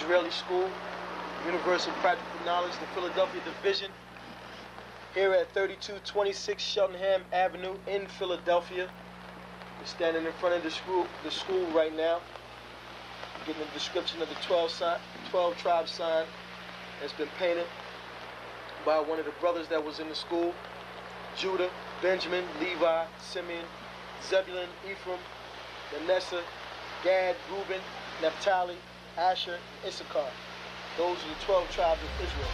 Israeli School, Universal Practical Knowledge, the Philadelphia Division, here at 3226 Cheltenham Avenue in Philadelphia. We're standing in front of the school right now, getting a description of the 12 tribe sign that's been painted by one of the brothers that was in the school: Judah, Benjamin, Levi, Simeon, Zebulun, Ephraim, Manasseh, Gad, Reuben, Naphtali, Asher, and Isupk. Those are the 12 tribes of Israel.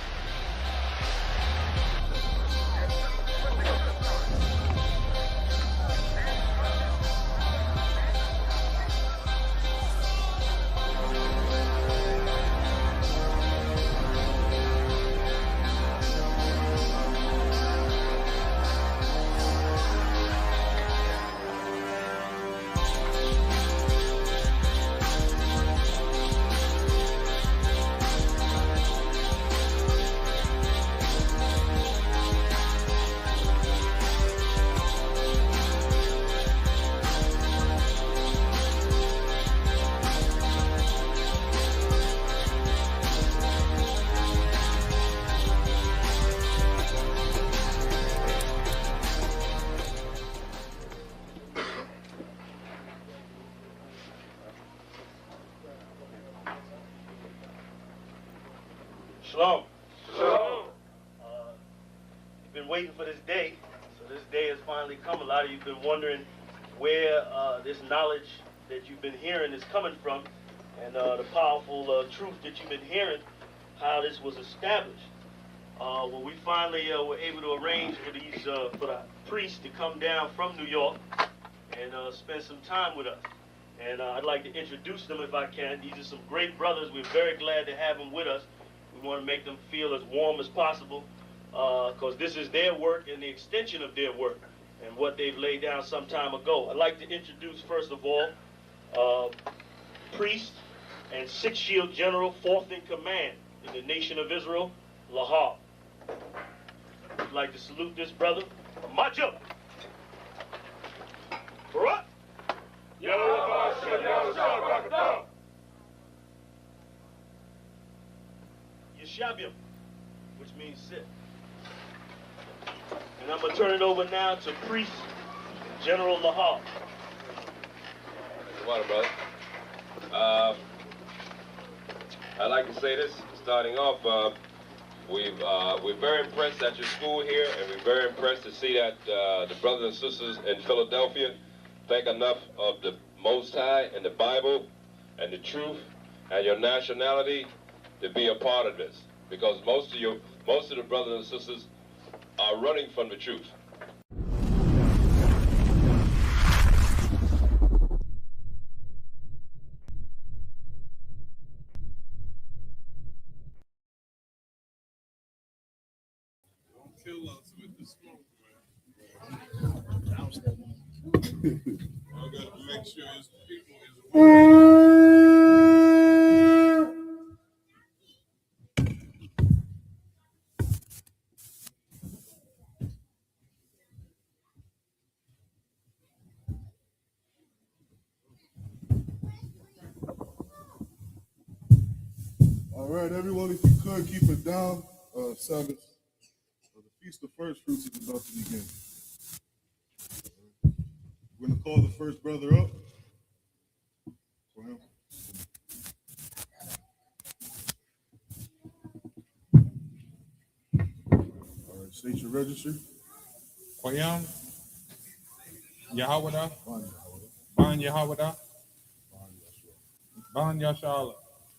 Shalom. Shalom. You've been waiting for this day, so this day has finally come. A lot of you have been wondering where this knowledge that you've been hearing is coming from, and the powerful truth that you've been hearing, how this was established. Well, we finally were able to arrange for the priests to come down from New York and spend some time with us. And I'd like to introduce them if I can. These are some great brothers. We're very glad to have them with us. We want to make them feel as warm as possible, because this is their work and the extension of their work and what they've laid down some time ago. I'd like to introduce, first of all, priest and Sixth Shield General, 4th in command in the nation of Israel, Lahab. I'd like to salute this brother. March up. Barak. Yeshabim, which means sit. And I'm going to turn it over now to Priest General Lahab. Water, brother. I'd like to say this, starting off, we're very impressed at your school here, and we're very impressed to see that the brothers and sisters in Philadelphia think enough of the Most High and the Bible and the truth and your nationality to be a part of this, because most of the brothers and sisters are running from the truth. Don't kill us with the smoke, man. I gotta make sure his people is aware. All right, everyone, if you could keep it down, Sabbath. The Feast of Firstfruits is about to begin. We're going to call the first brother up. For him. All right, state your register. Koyam, Yahawada, Ban Yahawada, Ban Yashala.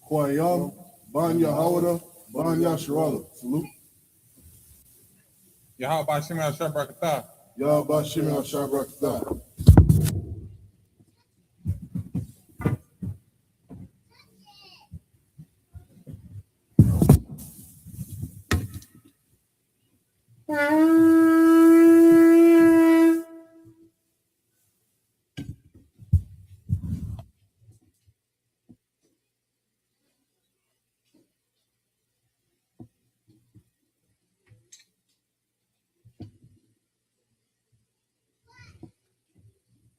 Kwayam, Ban Yahawada, Ban Yasharala. Salute. Yahawba Shimon Shabrakata. Yahweh Shimon Shabrakata.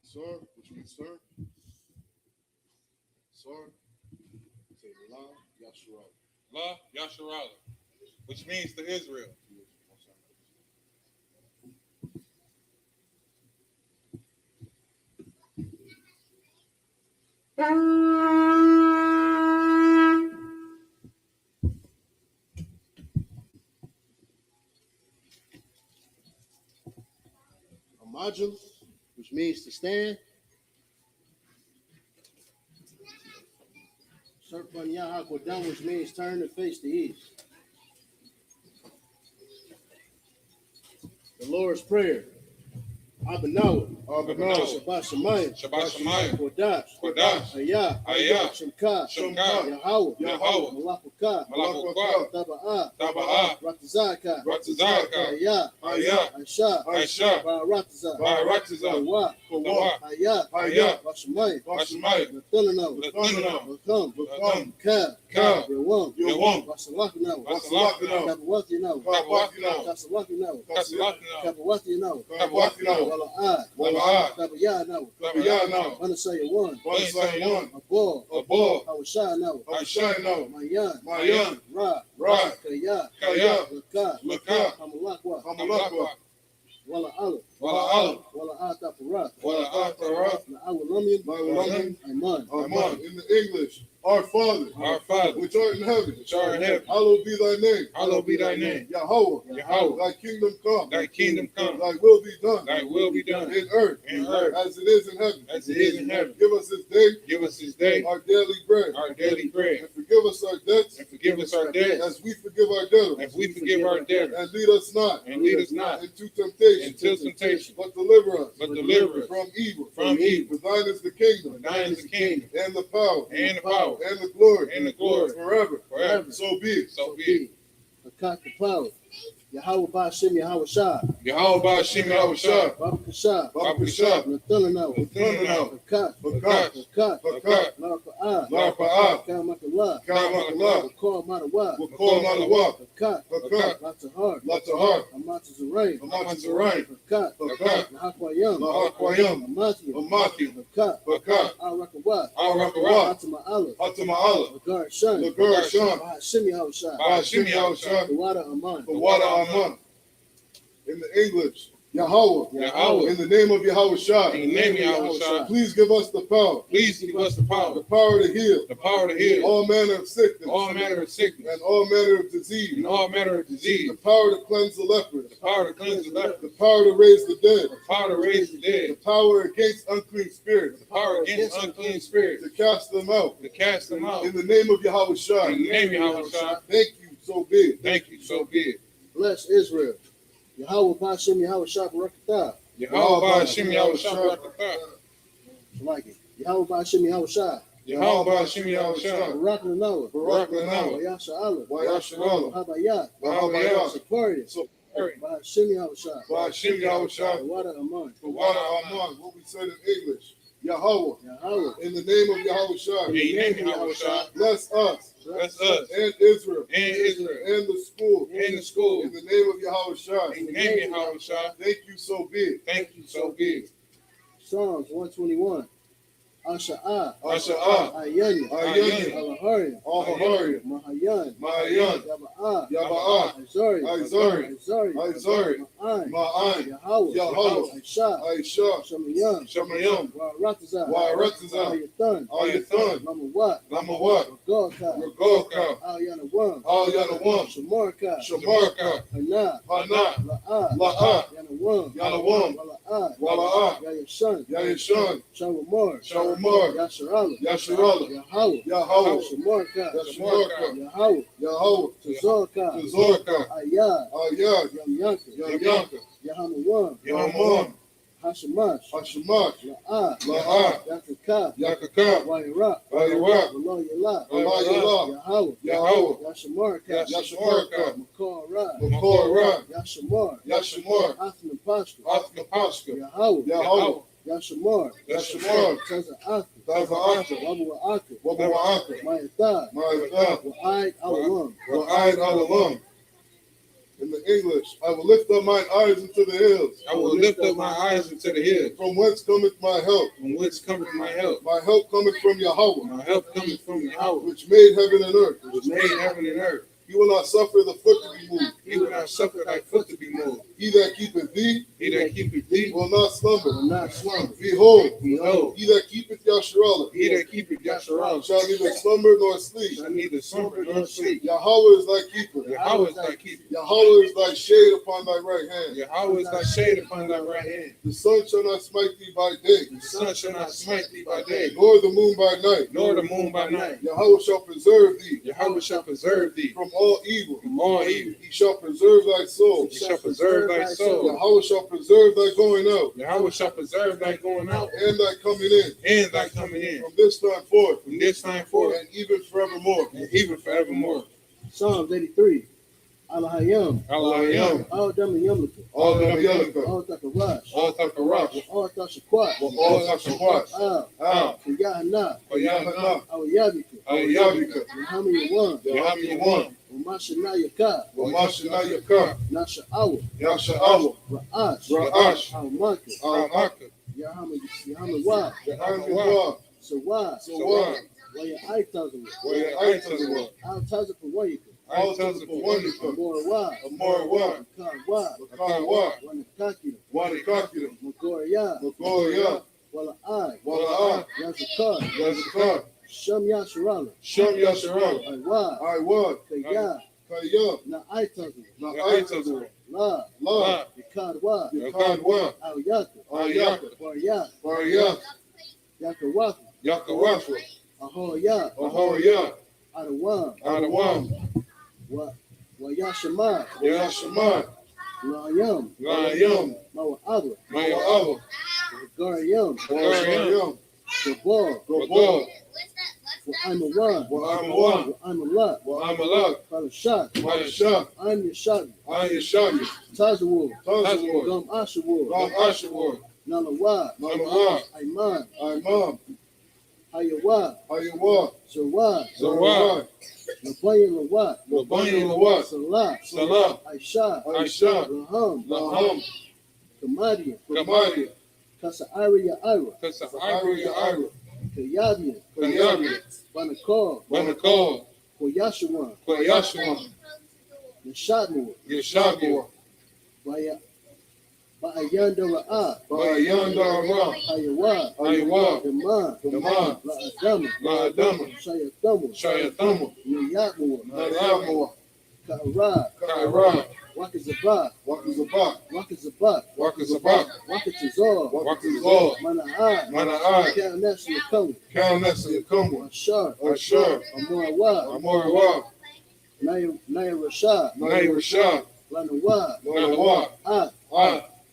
Sir, which means sir. Sir. say La Yasharala. La Yasharala, which means to Israel. Amajul, which means to stand. Serpan Yahakodam, which means turn to face the east. The Lord's Prayer. Abanawa. Shabbat Shemayim. Shabbat Shemayim. Kodash. Kodash. Ayah. Ayah. Shemka. Shemka. Yahweh. Yahweh. Malakukah. Malakukah. Taba'ah. Taba'ah. Ratazaka. Ratazaka. Ayah. Ayah. Aisha. Aisha. Barataza. Barataza. Kawa. Kawa. Ayah. Ayah. Bashamayim. Bashamayim. Nathanawa. Nathanawa. Lakam. Kab. Kab. Yawam. Yawam. Basalakanawa. Basalakanawa. Kapawatinawa. Kapawatinawa. Kasalakanawa. Kasalakanawa. Kapawatinawa. Kapawatinawa. Wala'ad. Wala'ad. Tabayanawa. Tabayanawa. Manasaya one. Manasaya one. Abor. Abor. Awashanawa. Awashanawa. Mayan. Mayan. Ra. Ra. Kaya. Kaya. Laka. Laka. Hamalakwa. Hamalakwa. Wala'ala. Wala'ala. Wala'ata Parat. Wala'ata. Na'awalamin. Na'awalamin. Aman. Amen. In the English, our Father, which art in heaven, hallowed be thy name. Hallowed be thy name. Yahweh, Yahweh. thy kingdom come. Thy kingdom come. Thy will be done. Thy will be done. In earth. In earth. As it is in heaven. As it is in heaven. Give us this day. Give us this day our daily bread. our daily bread. And forgive us our debts. And forgive us our debts. As we forgive our debtors. As we forgive our debtors. And lead us not. And lead us not into temptation. into temptation. But deliver us. But deliver us from evil. from evil. For thine is the kingdom. For thine is the kingdom. And the power. And the power. And the glory. And the glory. Forever. Forever. So be it. So be it. Akat the power. Yahweh Ba'ashem Yahweh Shah. Yahweh Ba'ashem Yahweh Shah. Baruch Shah. Baruch Shah. Nathanawa. Nathanawa. Akat. Bakat. Akat. Larafa'ah. Larafa'ah. Kamakallah. Kamakallah. Wakor Madawa. Wakor Madawa. Akat. Akat. Latahar. Latahar. Amatazarain. Amatazarain. Akat. Akat. Nahakwayam. Nahakwayam. Amatia. Amatia. Akat. Bakat. Al-Rakawat. Al-Rakawat. Atama'ala. Atama'ala. Lagar Shan. Lagar Shan. Ba'ashem Yahweh Shah. Ba'ashem Yahweh Shah. Tawada Aman. Tawada Aman. In the English, Yahweh. Yahweh. In the name of Yahweh Shah. In the name of Yahweh Shah. Please give us the power. Please give us the power. The power to heal. The power to heal. All manner of sickness. All manner of sickness. And all manner of disease. And all manner of disease. The power to cleanse the lepers. The power to cleanse the leper. The power to raise the dead. The power to raise the The dead. power against unclean spirits. The power against unclean spirits. To cast them out. To cast them out. In the name of Yahweh Shah. In the name of Yahweh Shah. Thank you, so be it. Thank you, so be it. Bless Israel. Yahweh Ba'ashem Yahweh Shah Barakatah. Yahweh Ba'ashem Yahweh Shah Barakatah. I like it. Yahweh Ba'ashem Yahweh Shah. Yahweh Ba'ashem Yahweh Shah. Barak Lanawa. Barak Lanawa. Wayasha Allah. Wayasha Allah. Habayat. Wahabayah. Superior. So, Ba'ashem Yahweh Shah. Ba'ashem Yahweh Shah. Tawada Aman. Tawada Aman. What we said in English. Yahweh. Yahweh. In the name of Yahweh Shah. In the name of Yahweh Shah. Bless us. Bless us. And Israel. And Israel. And the school. And the school. In the name of Yahweh Shah. In the name of Yahweh Shah. Thank you, so be it. Thank you, so be it. Psalms 121. Asha'ah. Asha'ah. Ayanya. Ayanya. Alaharia. Al-Hahari. Mahayan. Ma'ayan. Yaba'ah. Yaba'ah. Izari. Izari. Izari. Izari. Ma'ayin. Ma'ayin. Yahweh. Yahweh. Aisha. Aisha. Shamayam. Shamayam. Wa'aratazah. Wa'aratazah. Ayathan. Ayathan. Lamawat. Lamawat. Regolka. Regolka. Al-Yanawam. Al-Yanawam. Shamarka. Shamarka. Hana. Hana. La'ah. La'ah. Yanawam. Yanawam. Wala'ah. Wala'ah. Yayashan. Yayashan. Shawamar. Shawamar. Yasharala. Yasharala. Yahweh. Yahweh. Shamarka. Yashamarka. Yahweh. Yahweh. Tazorka. Tazorka. Ayad. Ayad. Yamyanka. Yamyanka. Yahamawam. Yahamam. Hashamash. Hashamash. La'ah. La'ah. Yakaka. Yakaka. Wairak. Wairak. Wallah Yalah. Allah Yalah. Yahweh. Yahweh. Yashamarka. Yashamarka. Makor Ra. Makor Ra. Yashamar. Yashamar. Athman Pashka. Athma Pashka. Yahweh. Yahweh. Yashamar. Yashamar. Taza Athma. Taza Athma. Wabu Wa'aka. Wabu Wa'aka. Mayatha. Ma'athah. Wa'aid Alam. Wa'aid Alam. In the English, I will lift up mine eyes into the hills. I will lift up my eyes into the hills. From whence cometh my help? From whence cometh my help? My help cometh from Yahweh, My help cometh from Yahweh, which made heaven and earth. which made heaven and earth. He will not suffer the foot to be moved. He will not suffer thy foot to be moved. He that keepeth thee He that keepeth thee will not slumber. will not slumber. Behold, Behold, he that keepeth Yasharallah he that keepeth Yasharallah shall neither slumber nor sleep. shall neither slumber nor sleep. Yahweh is thy keeper. Yahweh is thy keeper. Yahweh is thy shade upon thy right hand. Yahweh is thy shade upon thy right hand. The sun shall not smite thee by day, The sun shall not smite thee by day, nor the moon by night. nor the moon by night. Yahweh shall preserve thee Yahweh shall preserve thee from all evil. from all evil. He shall preserve thy soul. He shall preserve thy soul. Yahweh shall preserve thy going out Yahweh shall preserve thy going out and thy coming in and thy coming in from this time forth from this time forth and even forevermore. and even forevermore. Psalms 83. Al-Hayam. Al-Hayam, Al-Dam Yamlika. All the Yalaka, Al-Takarash. all Takarash, Al-Tashakwat. all Tashakwat, Al. Kiyahana. Yahana, Al-Yabika. Al-Yabika, Muhammad Yahamin, Umashanayaka. Wamashanayaka, Nasha Awa. Yasha'awa, Ra'ash. Ra'ash, Al-Maka. Al-Maka, Yahamad Wa. Yahamidwa, Sawad. Sawad, Waya Aitazawa. where Aitazawa, Al-Tazafa Wayika. all Tazafa Wonderful, Amora Amorwa, Wa. Makawa, Wanakakira. Wanikakira, Magoria. Magoya, Wala I. Wala'a, Yazakar. Yazakar, Sham Yasharala. Shem Yasharal, Aywa. Iwad, Kaya. Kaya, Na Aitazawa. Na'aitazawa, La. La, Yakadwa. Yakadwa, Al Yaka. Ayaka, Warya. Varya, Yakawaka. Yakawafra, Ahoya. Ahoya, Adawam. Adawam, Wayashama. Yashama, Layam. Layam, Mawa Abba. Ma'ava, Garayam. Garyam, Gabor. Gabal, Wa'amawan. Wa'amawan, Wa'amalat. Wa'amalat, Falashat. Ma'asha, I'm Yashagi. Ayashagi, Tazawar. Tazawar, Gum Ashawar. Ram Ashawar, Nalawa. Nama'a, Ayman. Imam, Hayawa. Ayawa, Zawad. Zawad, Nabayan Lawat. Labayan Lawat, Salah. Salah, Aisha. Aisha, Laham. Laham, Kamadia. Kamadi, Kasa Ira Ira. Ira, Ira, Kayabian. Kayabi, Banakor. Banakal, Koyashawan. Koyashwan, Nishatmur. Yeshabur, Ba'ayanda Ra'a. Bayandara, Hayawa. Ayawa, Daman. Daman, La'adama. La'adama, Shayatamu. Shayatamu, Niyatmur. Nayamua, Ka'ara. Kaira, Wakazabak. Wakazabak, Wakazabak. Wakazabak, Wakatazor. Wakazal, Mana'ai. Mana'ai, Kaunasa Yakamu. Kaunasa Yakumu, Ashar. Ashur, Amorawa. Amorwa, Naya Rashad. Nairashah, Lanawa. Lanawa, Ah.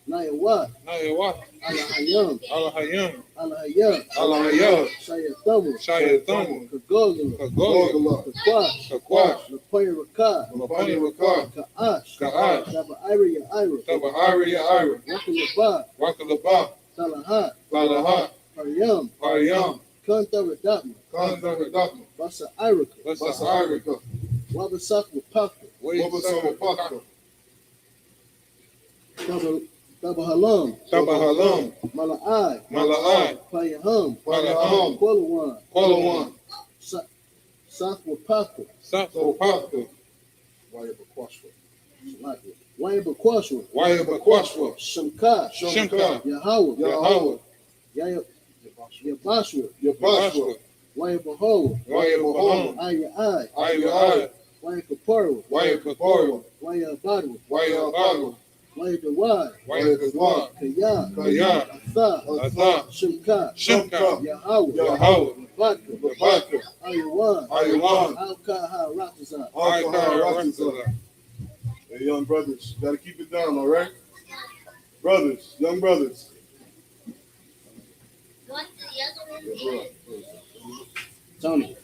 Nayawa. Nayawa, Alahayam. Al-Hayam, Alahayam. Alahayah, Shayatamu. Shayatamu, Kagogala. Kagola, Kakwash. Kakwash, Lapoya Rakah. Lapani Rakah, Ka'ash. Ka'ash, Taba Ira Ira. Taba Ira, Wakalaba. Wakalaba, Talahat. Talahat, Haryam. Haryam, Kanta Radapma. Kanda Radakma, Basa Irika. Basa Irika, Wabasak Wapaka. Wabasama Paka, Taba Halam. Tabahalam, Mala'ai. Mala'ai, Payaham. Payaham, Kwalawan. Kwalawan, South Wapaka. Sapo Paka, Wayabakwashwa. Wayabakwashwa, Shamka. Shimka, Yahweh. Yahweh, Yabashwa. Yabashwa, Wayabahoa. Wayabahoma, Ayai. Ayai, Wayakaparwa. Wayakaporo, Wayabadwa. Wayabagwa, Wayadawai. Wayagazwa, Kaya. Kaya, Atha. Atha, Shimka. Shimka, Yahweh. Yahweh, Vodka. Labaka, Ayawan. Ayawan, Alkaha Ratazah. Aikara, Hey, young brothers, gotta keep it down, all right? Brothers, young brothers. Tony.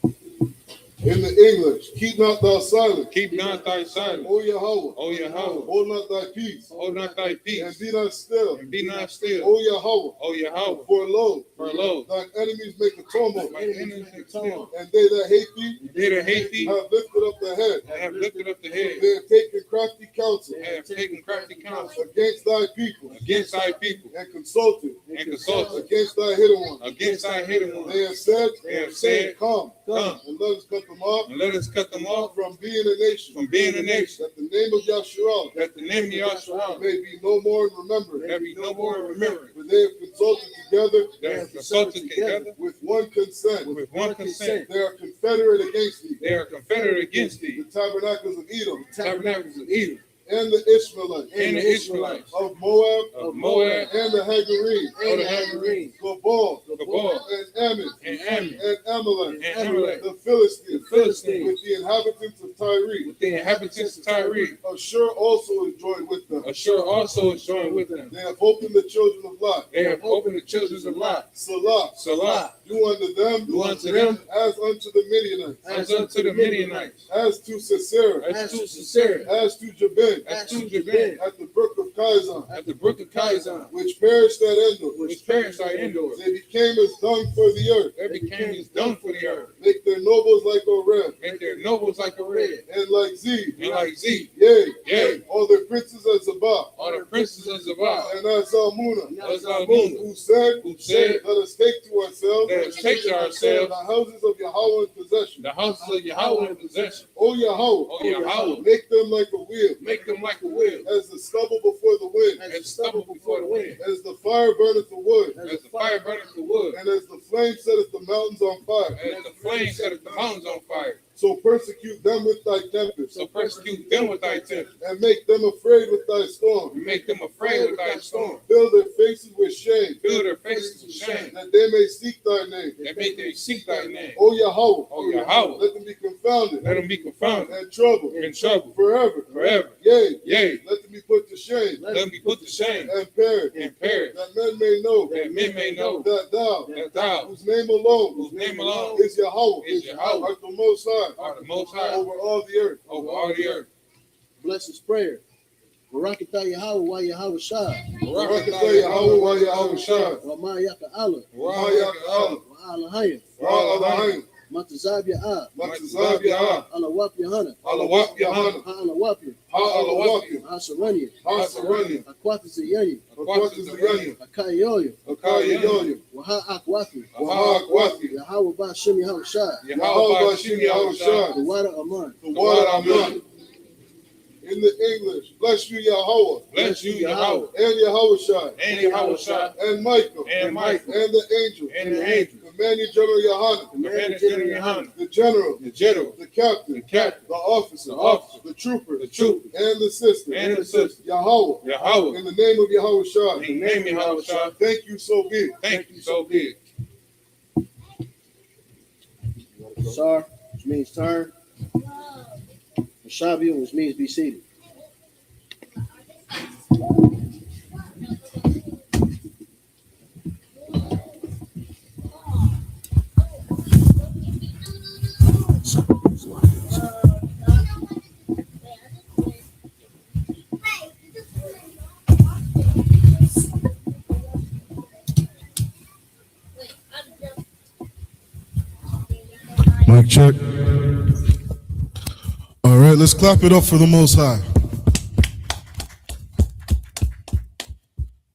In the English, keep not thou silent. Keep not thy silence. O Yahweh, O Yahweh, hold not thy peace. hold not thy And peace, be not still. and be not still. O Yahweh, O Yahweh, for lo, lo, thine enemies make a tumult. my enemies make a tumult. And they that hate thee They that hate thee have lifted up the head. have lifted up the head, They have taken crafty counsel have taken crafty counsel against thy people, against thy people, and consulted against thy hidden one. against thy hidden one. They have said, come, Come, and let us cut them off and let us cut them off from being a nation. from being a nation, That the name of Yahshua that the name of Yahshua may be no more in remembrance. there be no more remembrance. For they have consulted together They have consulted together with one consent. with one consent. They are confederate against thee. They are confederate against thee, The tabernacles of Edom tabernacles of Edom, and the Ishmaelites and the Israelites, of Moab of Moab, and the Hagarenes, and the Hagarenes, Gabal Gabal, and Ammon and Ammon, and Amalek, and Amalek, the Philistines, Philistines, with the inhabitants of Tyre. with the inhabitants of Tyre. Ashur also is joined with them. Ashur also is joined with them. They have opened the children of Lot. They have opened the children of Lot. Salah, Salah, do unto them, do unto them as unto the Midianites, as unto the Midianites, as to Sisera, as to Sisera, as to Jabin, as to Jabin, at the brook of Kizon, at the brook of Kizon, which perished at Endor. which perished our Endor. They became as dung for the earth. They became as dung for the earth. Make their nobles like Oreb, Make their nobles like a red, and like Zeb, and like Z, yea, Yea. all their princes as Zabah, all the princes of Zabah, and as Zalmunna, as Zalmunna, who said, who said, let us take to ourselves let us take to ourselves the houses of Yahweh in possession. the houses of Yahweh in possession. O Yahweh, O Yahweh, make them like a wheel, make them like a wheel, as the stubble before the wind, as the stubble before the wind, as the fire burneth the wood, as the fire burneth the wood, and as the flame setteth the mountains on fire. as the flame setteth the mountains on fire. So persecute them with thy tempest, So persecute them with thy temper, and make them afraid with thy storm. and make them afraid with thy storm. Fill their faces with shame, Fill their faces with shame, that they may seek thy name. and make them seek thy name. O Yahweh, O Yahweh, let them be confounded let them be confounded and troubled in trouble forever. forever. Yea, Yea, let them be put to shame let them be put to shame and perish, and perish, that men may know that men may know that thou, that thou, whose name alone whose name alone is Yahweh, is Yahweh, art the Most High art the Most High over all the earth. over all the earth. Bless his prayer. Barakatah Yahweh wa Yahweh Shai. Barakatah Yahweh wa Yahweh Shai. Wa ma yaka Allah. Ma'ayak Allah. Wa ala hayim. Wa'alahayim. Matazab Ya'ah. Matazab Ya'ah. Ala wap Yahana. Alawak Yahana. Ala wapya. Ha'alawakim. Asaranya. Ha'asaranya. Akwati Zayani. Akwati Zayani. Akayoyo. Akayayoyo. Waha Akwati. Wahakwati. Yahweh ba Shem Yahweh Shai. Yahweh Bashim Yahweh Shai. The water Aman. The water Amen. In the English, bless you Yahweh. Bless you, Yahweh, And Yahweh Shai. and Yahweh Shai, And Michael. and Michael, And the angel. and the angel, Commanding General Yohanan. Commander General Yohanan, The general. the general, The captain. the captain, The officer. the officer, The trooper. the trooper, And the sister. and the sister, Yahweh. Yahweh, In the name of Yahweh in Shai. the name of Yahweh Shai, Thank you, so be it. thank you, so be it. Sar, which means turn. Shabu, which means be seated. Mic check. All right, let's clap it up for the Most High.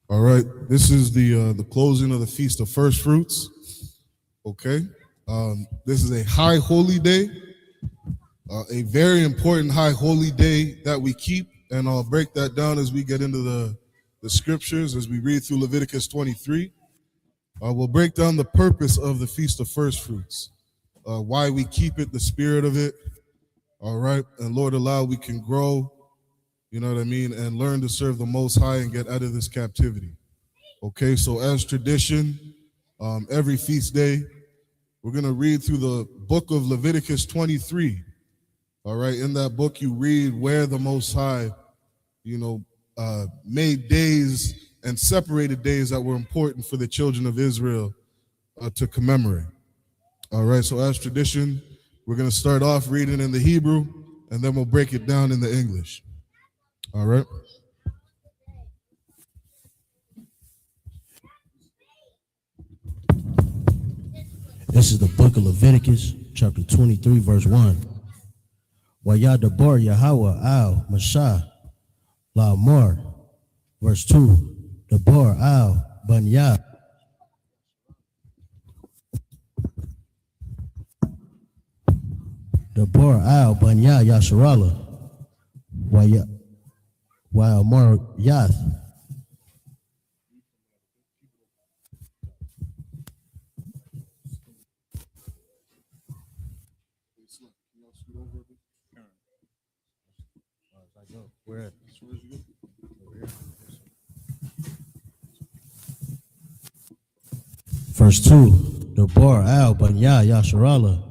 All right, this is the closing of the Feast of Firstfruits. Okay, this is a high holy day, a very important high holy day that we keep, and I'll break that down as we get into the scriptures as we read through Leviticus 23. We'll break down the purpose of the Feast of Firstfruits. Why we keep it, the spirit of it, all right? And Lord, allow we can grow, you know what I mean, and learn to serve the Most High and get out of this captivity. Okay, so as tradition, every feast day, we're going to read through the book of Leviticus 23. All right, in that book, you read where the Most High, you know, made days and separated days that were important for the children of Israel to commemorate. All right, so as tradition, We're going to start off reading in the Hebrew, and then we'll break it down in the English. All right? This is the book of Leviticus, chapter 23, verse 1. Wayadabar Yahweh al Mashah La'amar. Verse 2. Dabar al Banya. Dabar al Banya Yasharala. Wa'amar Yath. Where at? Verse 2. Dabar al Banya Yasharala.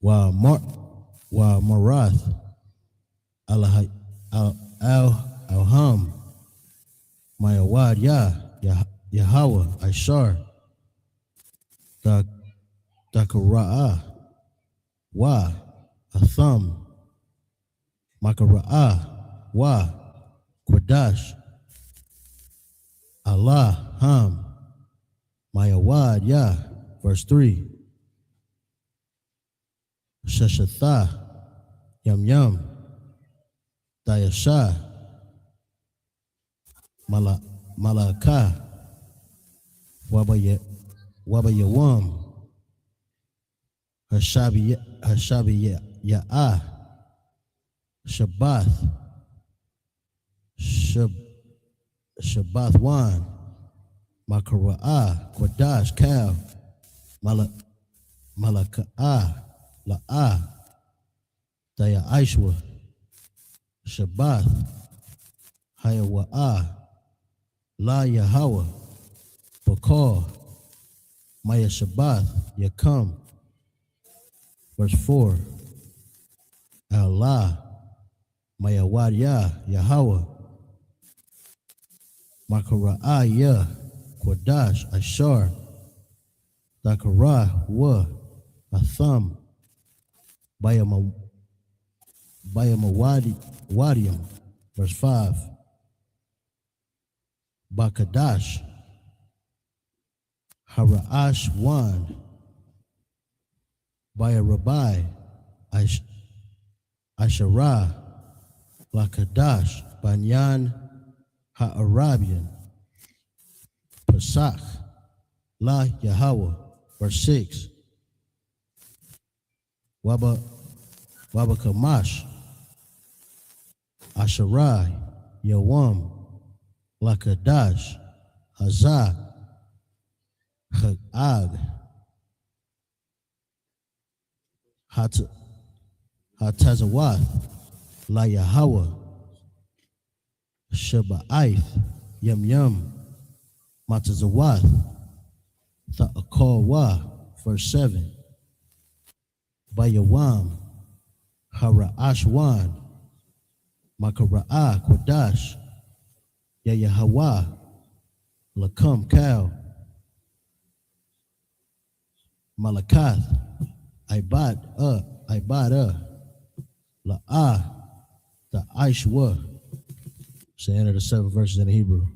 Wa Marath Alham Mayawad Yahweh Ashar Dakara'ah Wa Atham Makara'ah Wa Quadash Allah Ham Mayawad Yah. Verse 3. Sheshatha Yam Yam Dayasha Malaka Wabayawam Hashabi Ya'ah Shabbath Shabbath Wan Makara'ah Quadash Kal Malaka'ah La'ah Daya Aishwa Shabbath Hayawa'ah La Yahweh Bakar Maya Shabbath Yakam. Verse 4. Allah Mayawad Yah Yahweh Makara'ah Yah Quadash Ashar Dakarah Wa Atham Bayamawadium. Verse 5. Bakadash Hara'ash Wan Bayarabai Asherah Lakadash Banyan Ha'arabian Pesach La Yahweh. Verse 6. Wabakamash Asherai Yawam Lakadash Hazah Hagag Hatazawath La Yahweh Shaba'ith Yam Yam Matazawath Tha'akarwa. Verse 7. Bayawam Hara'ashwan Makara'ah Quadash Yayahawa Lakam Kal Malakath Ibada La'ah the Aishwa. It's the end of the 7 verses in the Hebrew.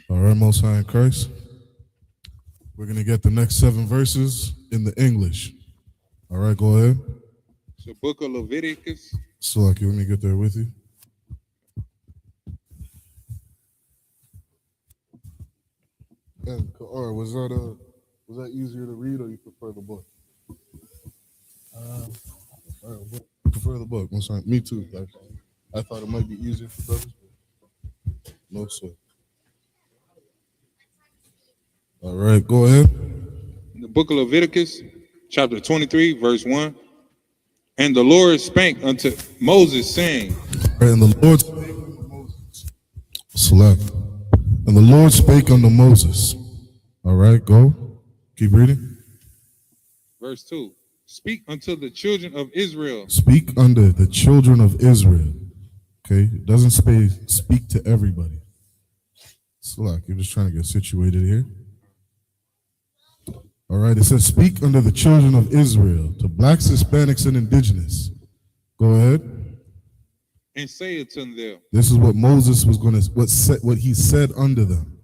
All right, Most High in Christ. We're going to get the next 7 verses in the English. All right, go ahead. The book of Leviticus. Sulaki, let me get there with you. And, or was that easier to read, or you prefer the book? Prefer the book. I'm sorry. Me too. I thought it might be easier for brothers. No, sir. All right, go ahead. The book of Leviticus, chapter 23, verse 1. And the Lord spake unto Moses, saying, And the Lord spake unto Moses. Select. And the Lord spake unto Moses. All right, go. Keep reading. Verse 2. Speak unto the children of Israel. Speak unto the children of Israel. Okay, it doesn't say speak to everybody. It's like you're just trying to get situated here. All right, it says speak unto the children of Israel, to blacks, Hispanics, and indigenous. Go ahead. And say it to them. This is what Moses was going to, what he said unto them.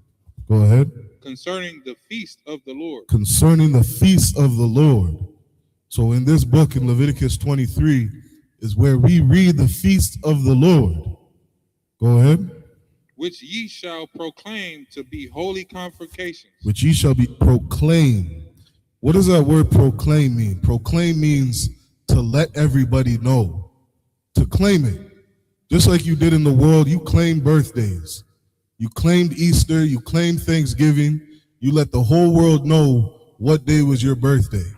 Go ahead. Concerning the feast of the Lord. Concerning the feast of the Lord. So in this book in Leviticus 23 is where we read the feast of the Lord. Go ahead. Which ye shall proclaim to be holy convocations. Which ye shall be proclaimed. What does that word proclaim mean? Proclaim means to let everybody know, to claim it. Just like you did in the world, you claimed birthdays. You claimed Easter, you claimed Thanksgiving. You let the whole world know what day was your birthday.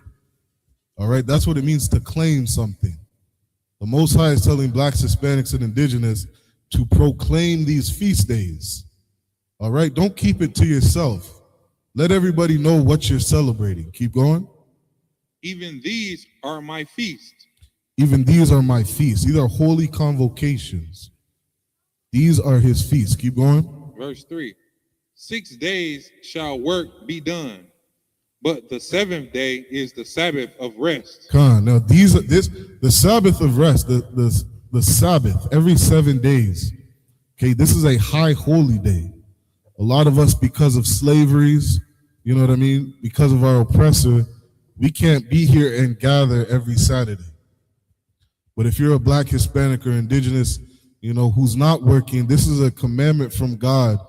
All right, that's what it means to claim something. The Most High is telling blacks, Hispanics, and indigenous to proclaim these feast days. All right, don't keep it to yourself. Let everybody know what you're celebrating. Keep going. Even these are my feasts. Even these are my feasts. These are holy convocations. These are his feasts. Keep going. Verse 3. 6 days shall work be done, but the seventh day is the Sabbath of rest. Come on. Now the Sabbath of rest, the Sabbath, every 7 days. Okay, this is a high holy day. A lot of us, because of slaveries, you know what I mean, because of our oppressor, we can't be here and gather every Saturday. But if you're a black, Hispanic, or indigenous, you know, who's not working, this is a commandment from God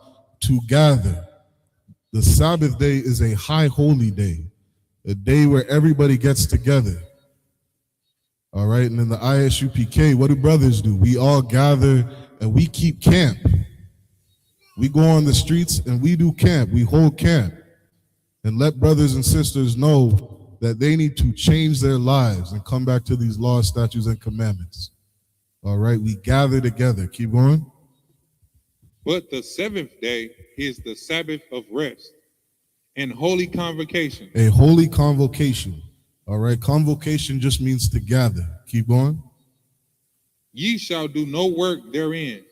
to gather. The Sabbath day is a high holy day, a day where everybody gets together. All right, and in the Isupk, what do brothers do? We all gather and we keep camp. We go on the streets and we do camp. We hold camp and let brothers and sisters know that they need to change their lives and come back to these laws, statutes, and commandments. All right, we gather together. Keep going. But the seventh day is the Sabbath of rest and holy convocation. A holy convocation. All right, convocation just means to gather. Keep going. Ye shall do no work therein.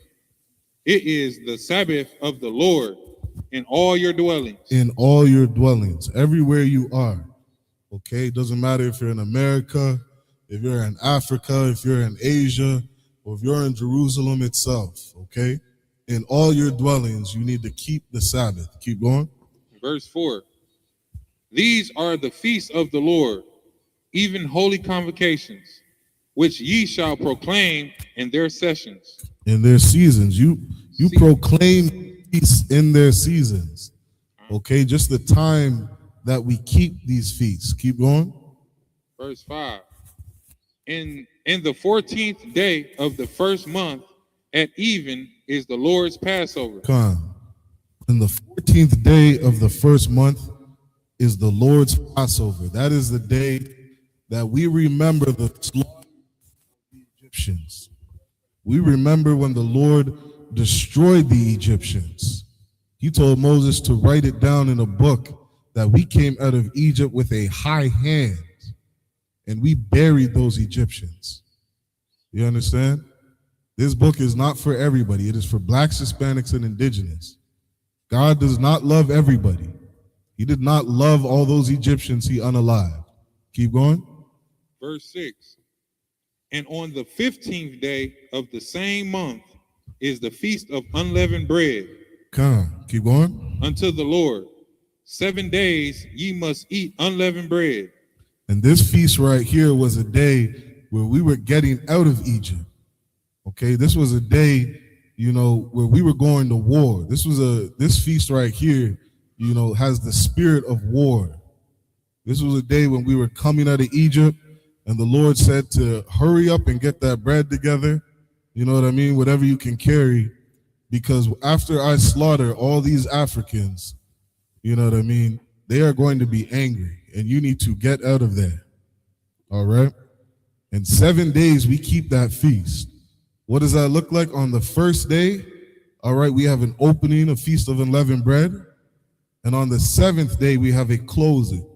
It is the Sabbath of the Lord in all your dwellings. In all your dwellings, everywhere you are. Okay, it doesn't matter if you're in America, if you're in Africa, if you're in Asia, or if you're in Jerusalem itself. Okay, in all your dwellings, you need to keep the Sabbath. Keep going. Verse 4. These are the feasts of the Lord, even holy convocations, which ye shall proclaim in their sessions. In their seasons. You proclaim feasts in their seasons. Okay, just the time that we keep these feasts. Keep going. Verse 5. In the 14th day of the first month at even is the Lord's Passover. Come on. In the 14th day of the first month is the Lord's Passover. That is the day that we remember the slaughter of the Egyptians. We remember when the Lord destroyed the Egyptians. He told Moses to write it down in a book that we came out of Egypt with a high hand and we buried those Egyptians. You understand? This book is not for everybody. It is for blacks, Hispanics, and indigenous. God does not love everybody. He did not love all those Egyptians he unalived. Keep going. Verse 6. And on the 15th day of the same month is the feast of unleavened bread. Come, keep going. Unto the Lord. 7 days ye must eat unleavened bread. And this feast right here was a day where we were getting out of Egypt. Okay, this was a day, you know, where we were going to war. This feast right here, you know, has the spirit of war. This was a day when we were coming out of Egypt and the Lord said to hurry up and get that bread together. You know what I mean? Whatever you can carry, because after I slaughter all these Africans, you know what I mean? They are going to be angry and you need to get out of there. All right. In 7 days, we keep that feast. What does that look like on the first day? All right. We have an opening, a feast of unleavened bread. And on the 7th day, we have a closing.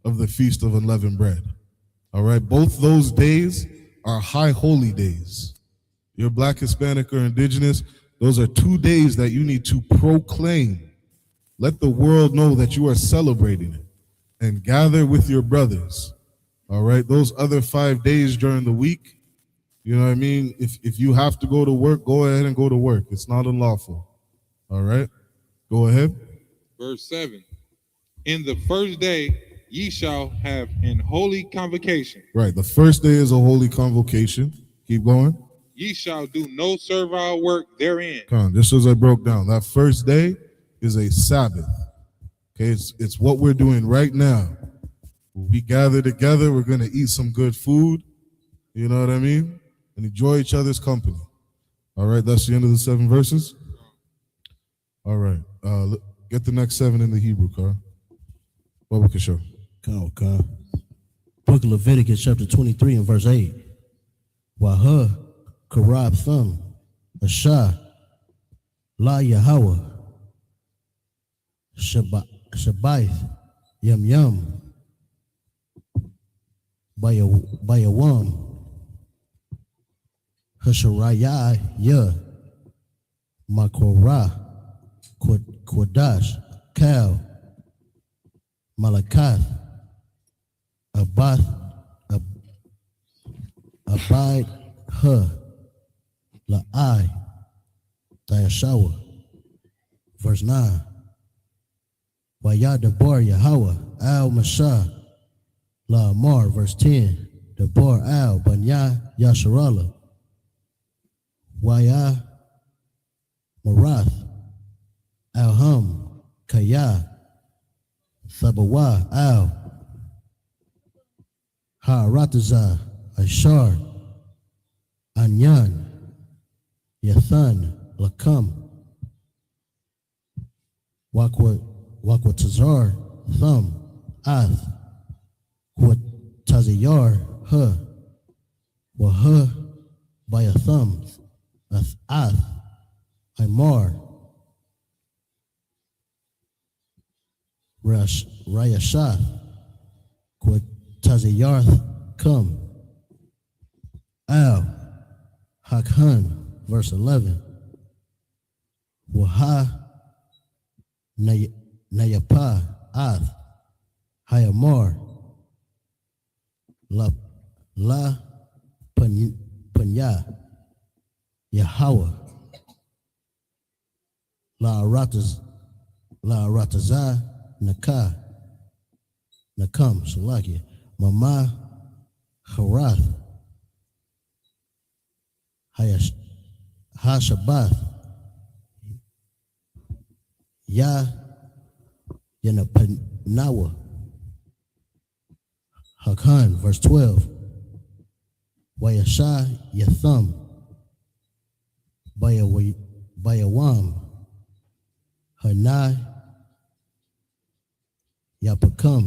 of the Feast of Unleavened Bread. All right, both those days are high holy days. You're Black, Hispanic, or Indigenous, those are 2 days that you need to proclaim. Let the world know that you are celebrating it and gather with your brothers. All right, those other 5 days during the week, you know what I mean? If you have to go to work, go ahead and go to work. It's not unlawful. All right, go ahead. Verse 7. In the first day ye shall have an holy convocation. Right, the first day is a holy convocation. Keep going. Ye shall do no servile work therein. Come on, just as I broke down, that first day is a Sabbath. Okay, it's what we're doing right now. When we gather together, we're going to eat some good food, you know what I mean? And enjoy each other's company. All right, that's the end of the 7 verses. All right, get the next 7 in the Hebrew, Carl. What we can show. Come. Book of Leviticus, chapter 23 and verse 8. Wahah, Karab Thumb, Ashah, La Yahweh, Shabbath, Yum, Bayawam, Hasharayah, Ya, Makorah, Kodash, Kal, Malakath, Abide, La'ai, Dayashawa. Verse 9. Wayadabar Yahweh, Al Mashah, La'amar. Verse 10. Dabar Al Banya Yasharala. Waya Marath, Alham, Kaya, Sabawa, Al, Ha'arataza, Ashar, Anyan, Yathan, Lakam, Wakwatazar, Thumb, Ath, Tazayar, Wah, by a thumb, Ath, Imar, Rayashath, Tazayarth, come, Al, Hakhan, verse 11, Waha, Nayapa, Ath, Hayamar, La Panya, Yahweh, La Rataza, Nakam, Salakia, Mama, Harath, Hashabath, Yanapanawa, Hakan, verse 12, Wayasha Yatham, Bayawam, Hanai, Yapakam,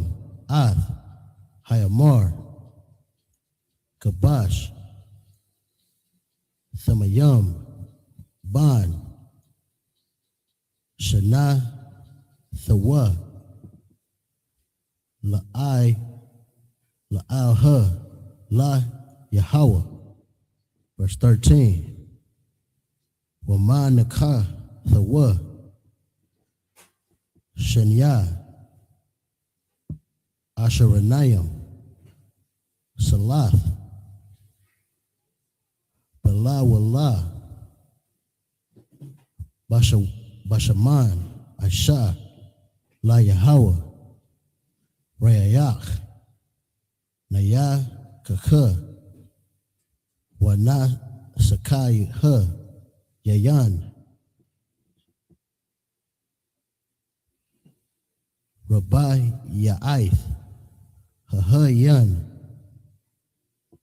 Ath, Hayamar, Kabash, Thamayam, Ban, Shana, Thawa, La'ai, La'al-ha, La Yahweh. Verse 13. Wama Nakah, Thawa, Shanya, Asheranayim, Salath, Bala Wallah, Bashaman, Asha, La Yahweh, Rayayach, Naya Kakha, Wana Sakai Ha, Yayan, Rabbi Ya'ith, Hahayan.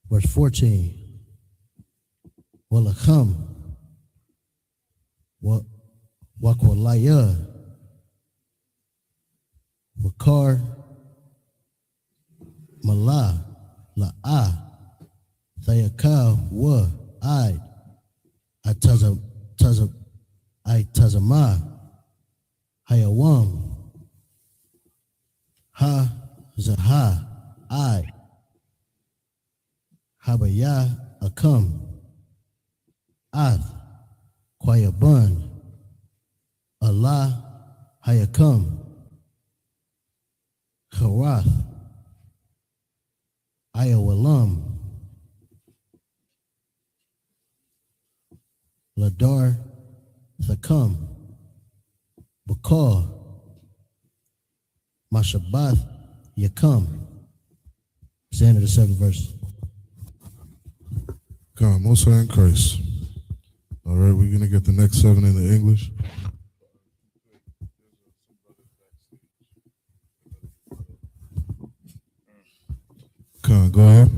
Verse 14. Walacham, Wakwalaya, Wakar, Mala, La'a, Thayaka, Wa, Itazama, Hayawam, Ha, Zaha, I, Habaya, Akam, Ath, Quayabun, Allah, Hayakam, Harath, Ayawalam, Ladar, Thakam, Bakar, Mashabath, Yakam. It's the end of the 7th verse. God, Most High in Christ. All right, we're going to get the next 7 in the English. Come on, go ahead.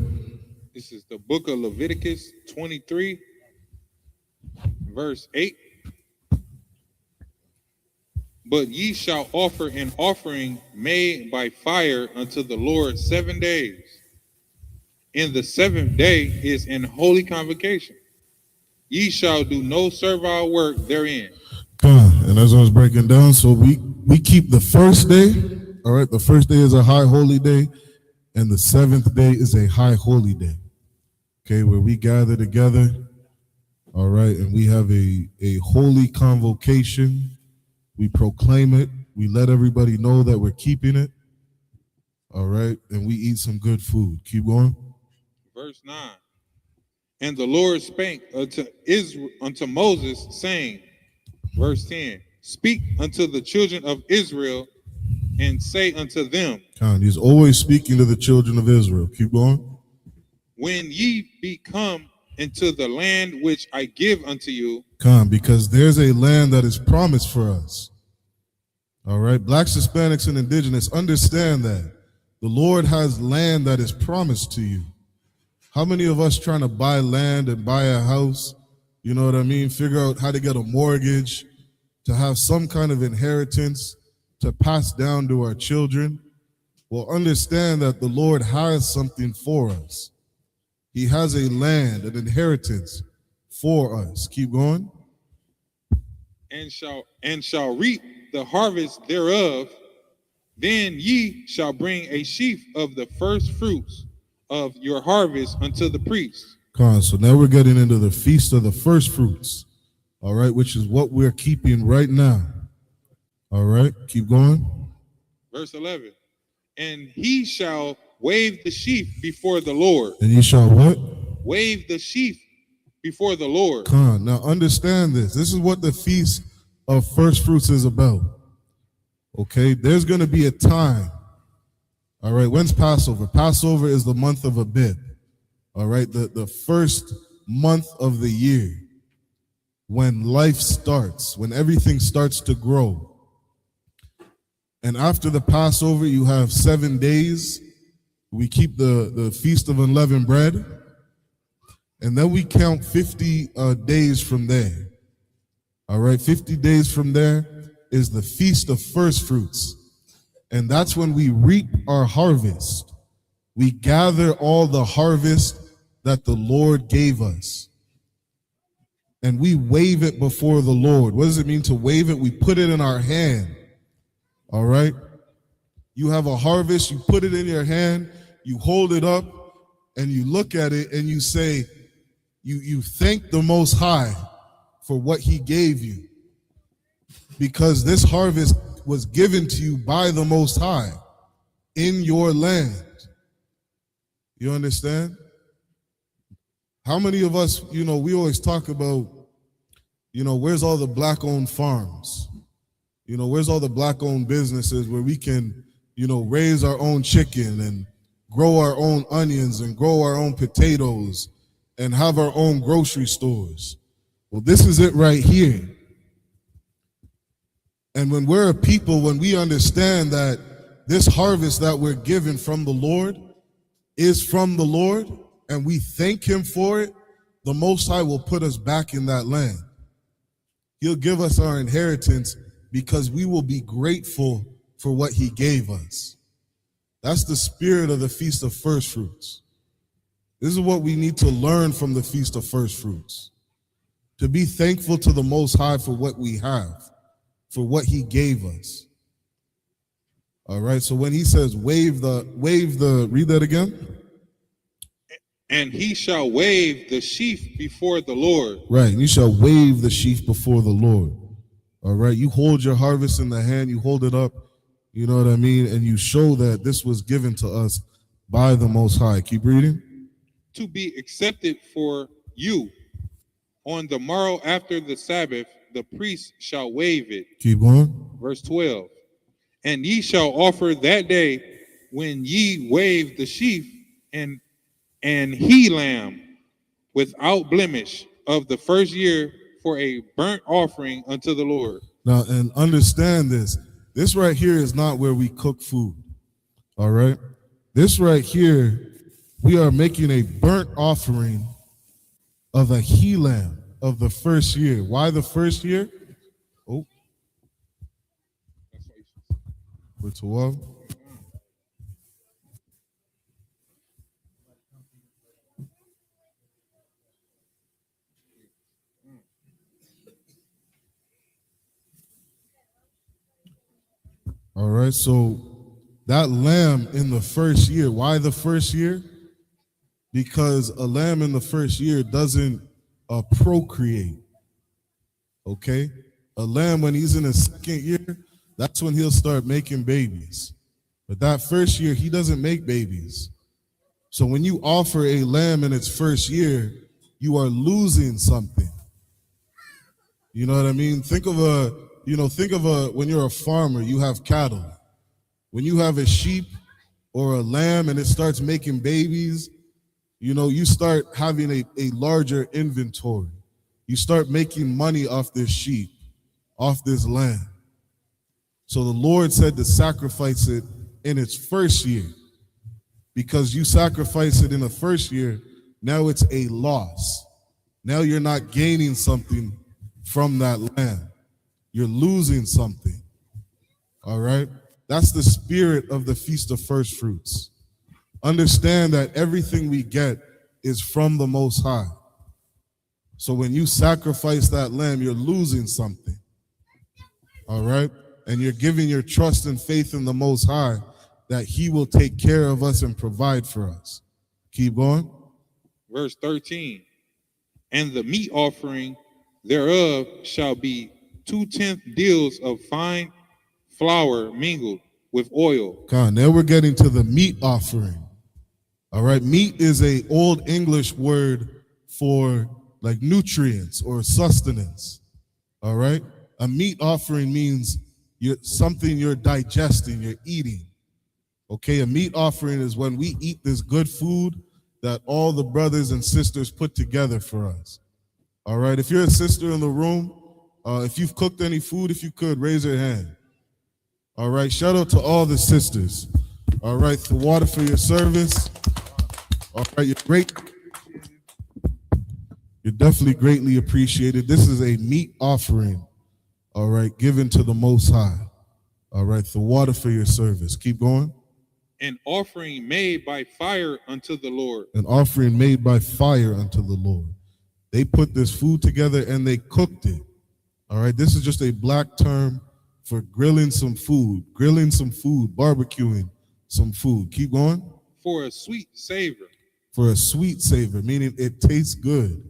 This is the book of Leviticus 23, verse 8. But ye shall offer an offering made by fire unto the Lord 7 days. And the 7th day is an holy convocation. Ye shall do no servile work therein. And as I was breaking down, so we keep the first day, all right, the first day is a high holy day, and the 7th day is a high holy day, okay, where we gather together, all right, and we have a holy convocation. We proclaim it. We let everybody know that we're keeping it, all right, and we eat some good food. Keep going. Verse 9. And the Lord spake unto Moses, saying, verse 10, speak unto the children of Israel, and say unto them, He's always speaking to the children of Israel. Keep going. when ye be come into the land which I give unto you. Because there's a land that is promised for us. All right, blacks, Hispanics, and indigenous, understand that the Lord has land that is promised to you. How many of us trying to buy land and buy a house, you know what I mean, figure out how to get a mortgage, to have some kind of inheritance to pass down to our children? Well, understand that the Lord has something for us. He has a land, an inheritance for us. Keep going. And shall reap the harvest thereof. Then ye shall bring a sheaf of the first fruits of your harvest unto the priest. So now we're getting into the feast of the first fruits, all right, which is what we're keeping right now. All right, keep going. Verse 11. And he shall wave the sheaf before the Lord. And ye shall what? Wave the sheaf before the Lord. Now understand this. This is what the feast of first fruits is about. Okay, there's going to be a time. All right, when's Passover? Passover is the month of Abib. All right, the first month of the year, when life starts, when everything starts to grow. And after the Passover, you have 7 days. We keep the Feast of Unleavened Bread. And then we count 50 days from there. All right, 50 days from there is the Feast of First Fruits. And that's when we reap our harvest. We gather all the harvest that the Lord gave us. And we wave it before the Lord. What does it mean to wave it? We put it in our hand. All right? You have a harvest, you put it in your hand, you hold it up, and you look at it and you say, you thank the Most High for what He gave you. Because this harvest was given to you by the Most High in your land. You understand? How many of us, we always talk about, where's all the black-owned farms? Where's all the black-owned businesses where we can, raise our own chicken and grow our own onions and grow our own potatoes and have our own grocery stores? Well, this is it right here. And when we're a people, when we understand that this harvest that we're given from the Lord is from the Lord, and we thank Him for it, the Most High will put us back in that land. He'll give us our inheritance because we will be grateful for what He gave us. That's the spirit of the Feast of First Fruits. This is what we need to learn from the Feast of First Fruits. To be thankful to the Most High for what we have, for what He gave us. All right. So when he says wave the, read that again. And he shall wave the sheaf before the Lord. Right. You shall wave the sheaf before the Lord. All right. You hold your harvest in the hand, you hold it up, you know what I mean? And you show that this was given to us by the Most High. Keep reading. To be accepted for you. On the morrow after the Sabbath, the priest shall wave it. Keep going. Verse 12. And ye shall offer that day when ye wave the sheaf and he lamb without blemish of the first year for a burnt offering unto the Lord. Now, and understand this. This right here is not where we cook food. All right. This right here, we are making a burnt offering of a he lamb of the first year. Why the first year? Oh. For 12. All right, so that lamb in the first year, why the first year? Because a lamb in the first year doesn't procreate, okay? A lamb, when he's in his second year, that's when he'll start making babies. But that first year, he doesn't make babies. So when you offer a lamb in its first year, you are losing something. You know what I mean? Think of when you're a farmer, you have cattle. When you have a sheep or a lamb and it starts making babies, you know, you start having a larger inventory. You start making money off this sheep, off this lamb. So the Lord said to sacrifice it in its first year. Because you sacrifice it in the first year, now it's a loss. Now you're not gaining something from that lamb. You're losing something. All right? That's the spirit of the Feast of First Fruits. Understand that everything we get is from the Most High. So when you sacrifice that lamb, you're losing something. All right? And you're giving your trust and faith in the Most High that he will take care of us and provide for us. Keep going. Verse 13. And the meat offering thereof shall be 2/10 deals of fine flour mingled with oil. God, now we're getting to the meat offering. All right, meat is a old English word for like nutrients or sustenance. All right, a meat offering means something you're digesting, you're eating. Okay, a meat offering is when we eat this good food that all the brothers and sisters put together for us. All right, if you're a sister in the room, if you've cooked any food, if you could, raise your hand. All right, shout out to all the sisters. All right, the water for your service. All right, you're great. You're definitely greatly appreciated. This is a meat offering, all right, given to the Most High. All right, the water for your service. Keep going. An offering made by fire unto the Lord. An offering made by fire unto the Lord. They put this food together and they cooked it. All right, this is just a black term for grilling some food, barbecuing some food. Keep going. For a sweet savor. For a sweet savor, meaning it tastes good.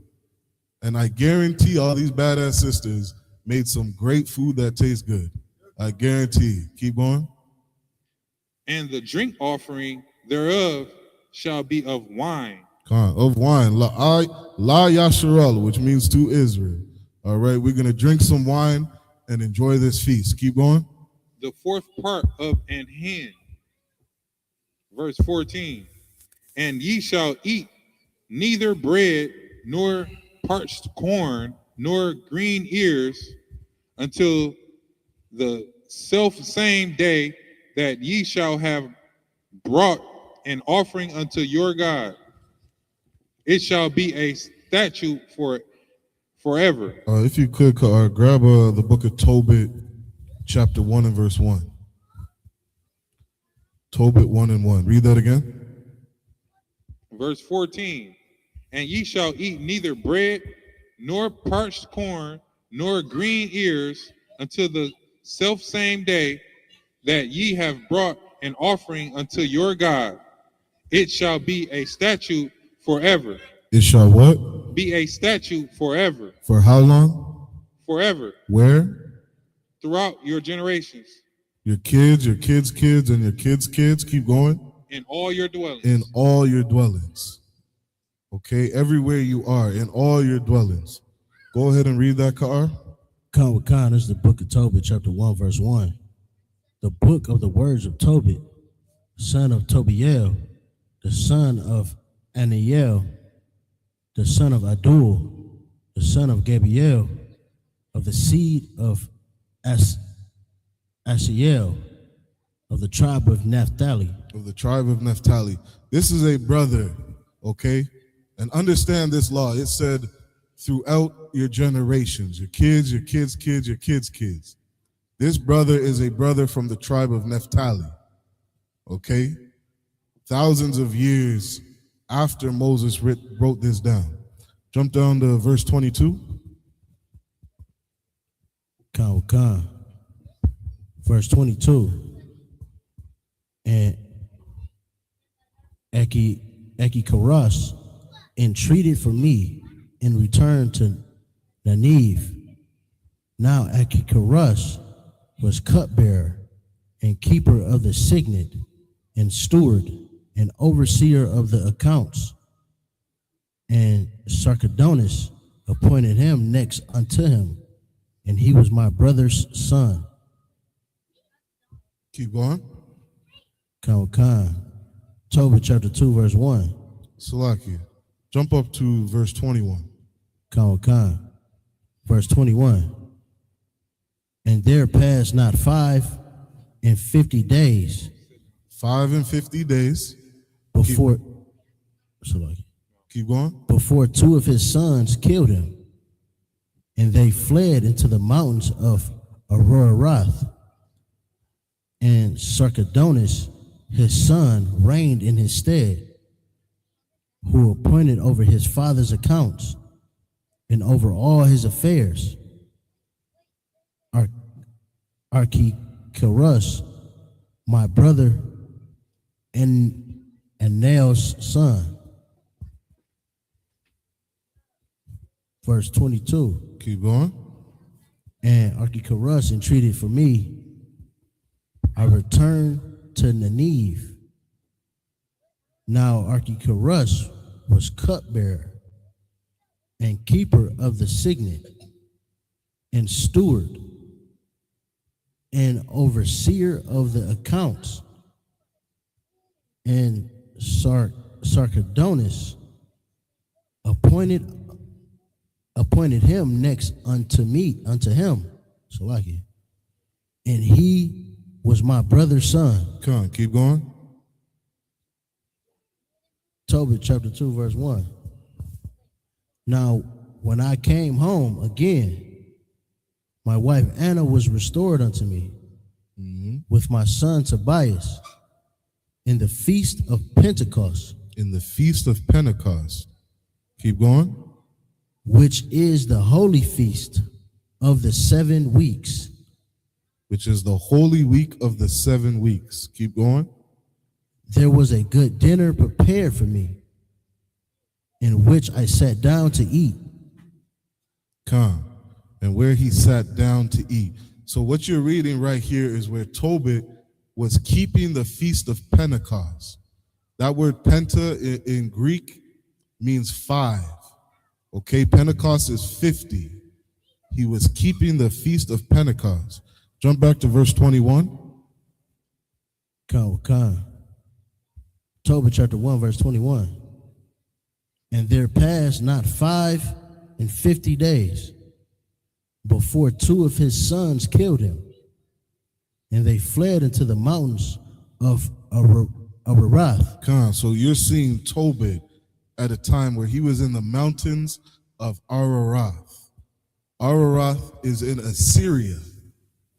And I guarantee all these badass sisters made some great food that tastes good. I guarantee. Keep going. And the drink offering thereof shall be of wine. Of wine. La Yasharel, which means to Israel. All right, we're going to drink some wine and enjoy this feast. Keep going. The fourth part of an hin. Verse 14. And ye shall eat neither bread nor parched corn nor green ears until the self same day that ye shall have brought an offering unto your God. It shall be a statute for forever. If you could, grab the book of Tobit, chapter 1 and verse 1. Tobit 1 and 1. Read that again. Verse 14. And ye shall eat neither bread nor parched corn nor green ears until the self same day that ye have brought an offering unto your God. It shall be a statute forever. It shall what? Be a statute forever. For how long? Forever. Where? Throughout your generations. Your kids, your kids' kids, and your kids' kids. Keep going. In all your dwellings. In all your dwellings. Okay, everywhere you are, in all your dwellings. Go ahead and read that, Ka'ar. Khan, this is the book of Tobit, chapter 1, verse 1. The book of the words of Tobit, son of Tobiel, the son of Aniel, the son of Adul, the son of Gabriel, of the seed of Asiel, of the tribe of Naphtali. Of the tribe of Naphtali. This is a brother, okay? And understand this law. It said throughout your generations, your kids, your kids' kids, your kids' kids. This brother is a brother from the tribe of Naphtali, okay? Thousands of years after Moses wrote this down. Jump down to verse 22. Khan. Verse 22. And Echikaras entreated for me in return to Ninive. Now Echikaras was cupbearer and keeper of the signet and steward and overseer of the accounts. And Sarchedonus appointed him next unto him, and he was my brother's son. Keep going. Khan. Tobit chapter 2, verse 1. Salakia. Jump up to verse 21. Khan. Verse 21. And there passed not 550 days. 550 days. Before, Keep going. Before two of his sons killed him, and they fled into the mountains of Ararat. And Sarchedonus, his son, reigned in his stead, who appointed over his father's accounts and over all his affairs. Archicharus, my brother, and Nael's son. Verse 22. Keep going. And Archicharus entreated for me. I returned to Ninive. Now Archicharus was cupbearer and keeper of the signet and steward and overseer of the accounts. And Sarchedonus appointed him next unto him. Salakia. And he was my brother's son. Come on, keep going. Tobit chapter 2, verse 1. Now, when I came home again, my wife Anna was restored unto me with my son Tobias in the feast of Pentecost. In the feast of Pentecost. Keep going. Which is the holy feast of the 7 weeks. Which is the holy week of the 7 weeks. Keep going. There was a good dinner prepared for me, in which I sat down to eat. Come. And where he sat down to eat. So what you're reading right here is where Tobit was keeping the feast of Pentecost. That word penta in Greek means 5. Okay, Pentecost is 50. He was keeping the feast of Pentecost. Jump back to verse 21. Tobit chapter 1, verse 21. And there passed not 550 days before two of his sons killed him, and they fled into the mountains of Ararat. So you're seeing Tobit at a time where he was in the mountains of Ararat. Ararat is in Assyria,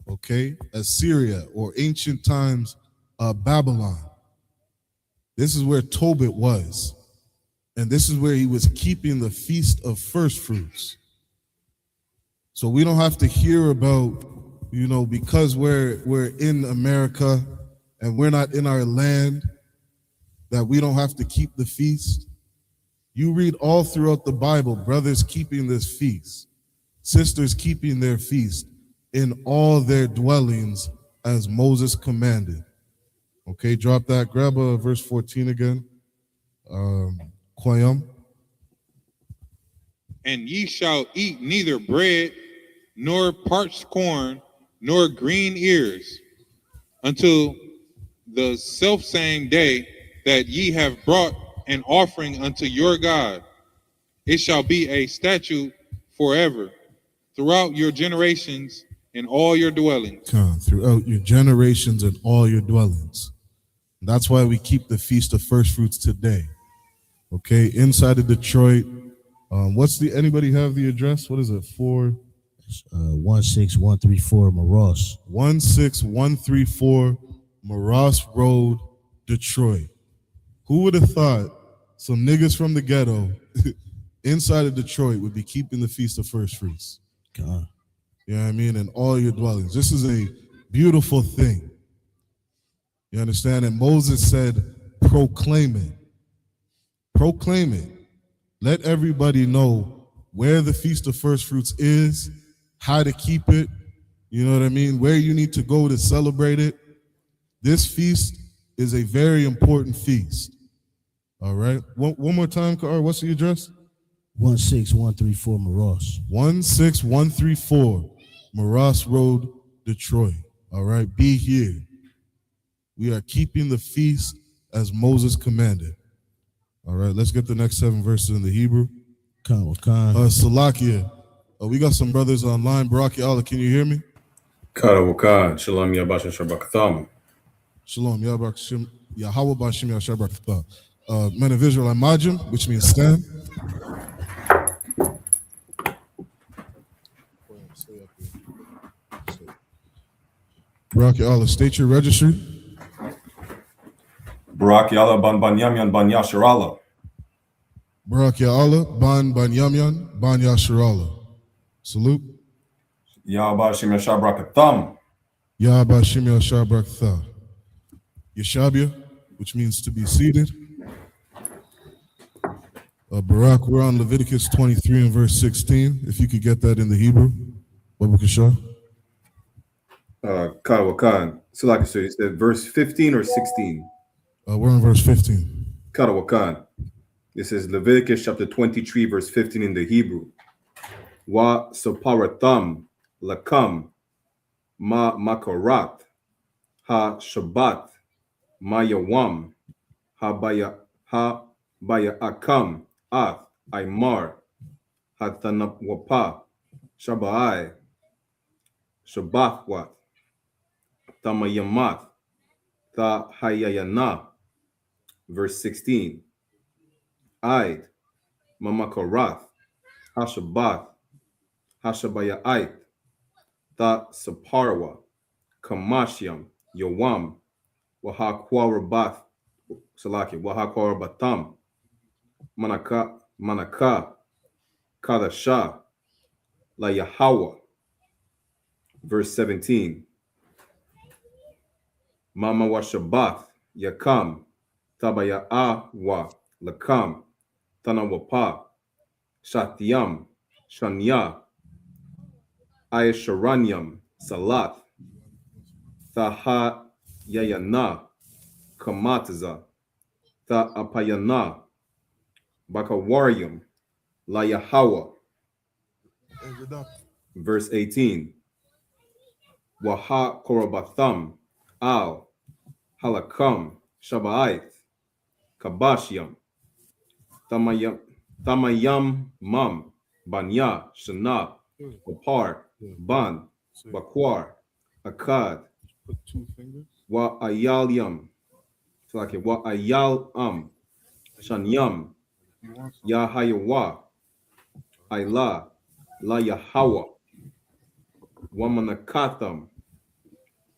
okay? Assyria, or ancient times Babylon. This is where Tobit was. And this is where he was keeping the feast of firstfruits. So we don't have to hear about, you know, because we're in America and we're not in our land, that we don't have to keep the feast. You read all throughout the Bible, brothers keeping this feast, sisters keeping their feast in all their dwellings as Moses commanded. Okay, drop that. Grab verse 14 again. Quayam. And ye shall eat neither bread, nor parched corn, nor green ears, until the selfsame day that ye have brought an offering unto your God. It shall be a statute forever, throughout your generations in all your dwellings. Throughout your generations and all your dwellings. That's why we keep the Feast of Firstfruits today. Okay, inside of Detroit. Anybody have the address? What is it? 16134 Maross. 16134 Maross Road, Detroit. Who would have thought some niggas from the ghetto inside of Detroit would be keeping the Feast of Firstfruits? God. You know what I mean? In all your dwellings. This is a beautiful thing. You understand? And Moses said, proclaim it. Proclaim it. Let everybody know where the Feast of Firstfruits is, how to keep it, you know what I mean? Where you need to go to celebrate it. This feast is a very important feast. All right? One more time, Car. What's the address? 16134 Maross. 16134 Maross Road, Detroit. All right? Be here. We are keeping the feast as Moses commanded. All right, let's get the next 7 verses in the Hebrew. Salakia. We got some brothers online. Baraki Allah, can you hear me? Karawakan, Shalom Yabasha Shabakatham. Shalom, Yahweh Bashim Yashabrakatha. Men of Israel, Imagine, which means stand. Baraki Allah, state your registry. Barak Yalla Ban Ban Yamyan Ban Yashar Allah. Baraki Allah, Ban Yamyan, Ban Yashar Allah. Salute. Yahba Shim Yashabrakatham. Yahba Shim Yashabrakatha. Yeshabia, which means to be seated. Barak, we're on Leviticus 23 and verse 16. If you could get that in the Hebrew. Babu Kishar. Karawakan. So like I said, you said verse 15 or 16? We're on verse 15. Karawakan. This is Leviticus chapter 23, verse 15 in the Hebrew. Wa saparatham lakam ma makarat ha shabbat ma yawam ha baya akam ath aymar ha tanapwapa shabai shabathwat tamayamat ta hayayana. Verse 16. Aid mamakarat hashabath Hashabayait, Ta Saparwa, Kamashyam, Yawam, Wahakwaраbath, Salaki, Wahakwaраbatam, Manaka, Kadasha, La Yahawa. Verse 17. Mama Washabath, Yakam, Tabaya'awa, Lakam, Tanawapa, Shatyam, Shanya, Ayesharanyam, Salat, Thaha Yayana, Kamataza, Tha Apayana, Bakawarium, La Yahawa. Verse 18. Waha Korabatham, Al, Halakam, Shabait, Kabashyam, Tamayam Mam, Banya, Shana, Bapar, Ban, Bakwar, Akkad, Put 2 fingers. Wa Ayalyam, Wa Ayal Shanyam, Yahayawa, Ayla, La Yahawa, Wamanakatham,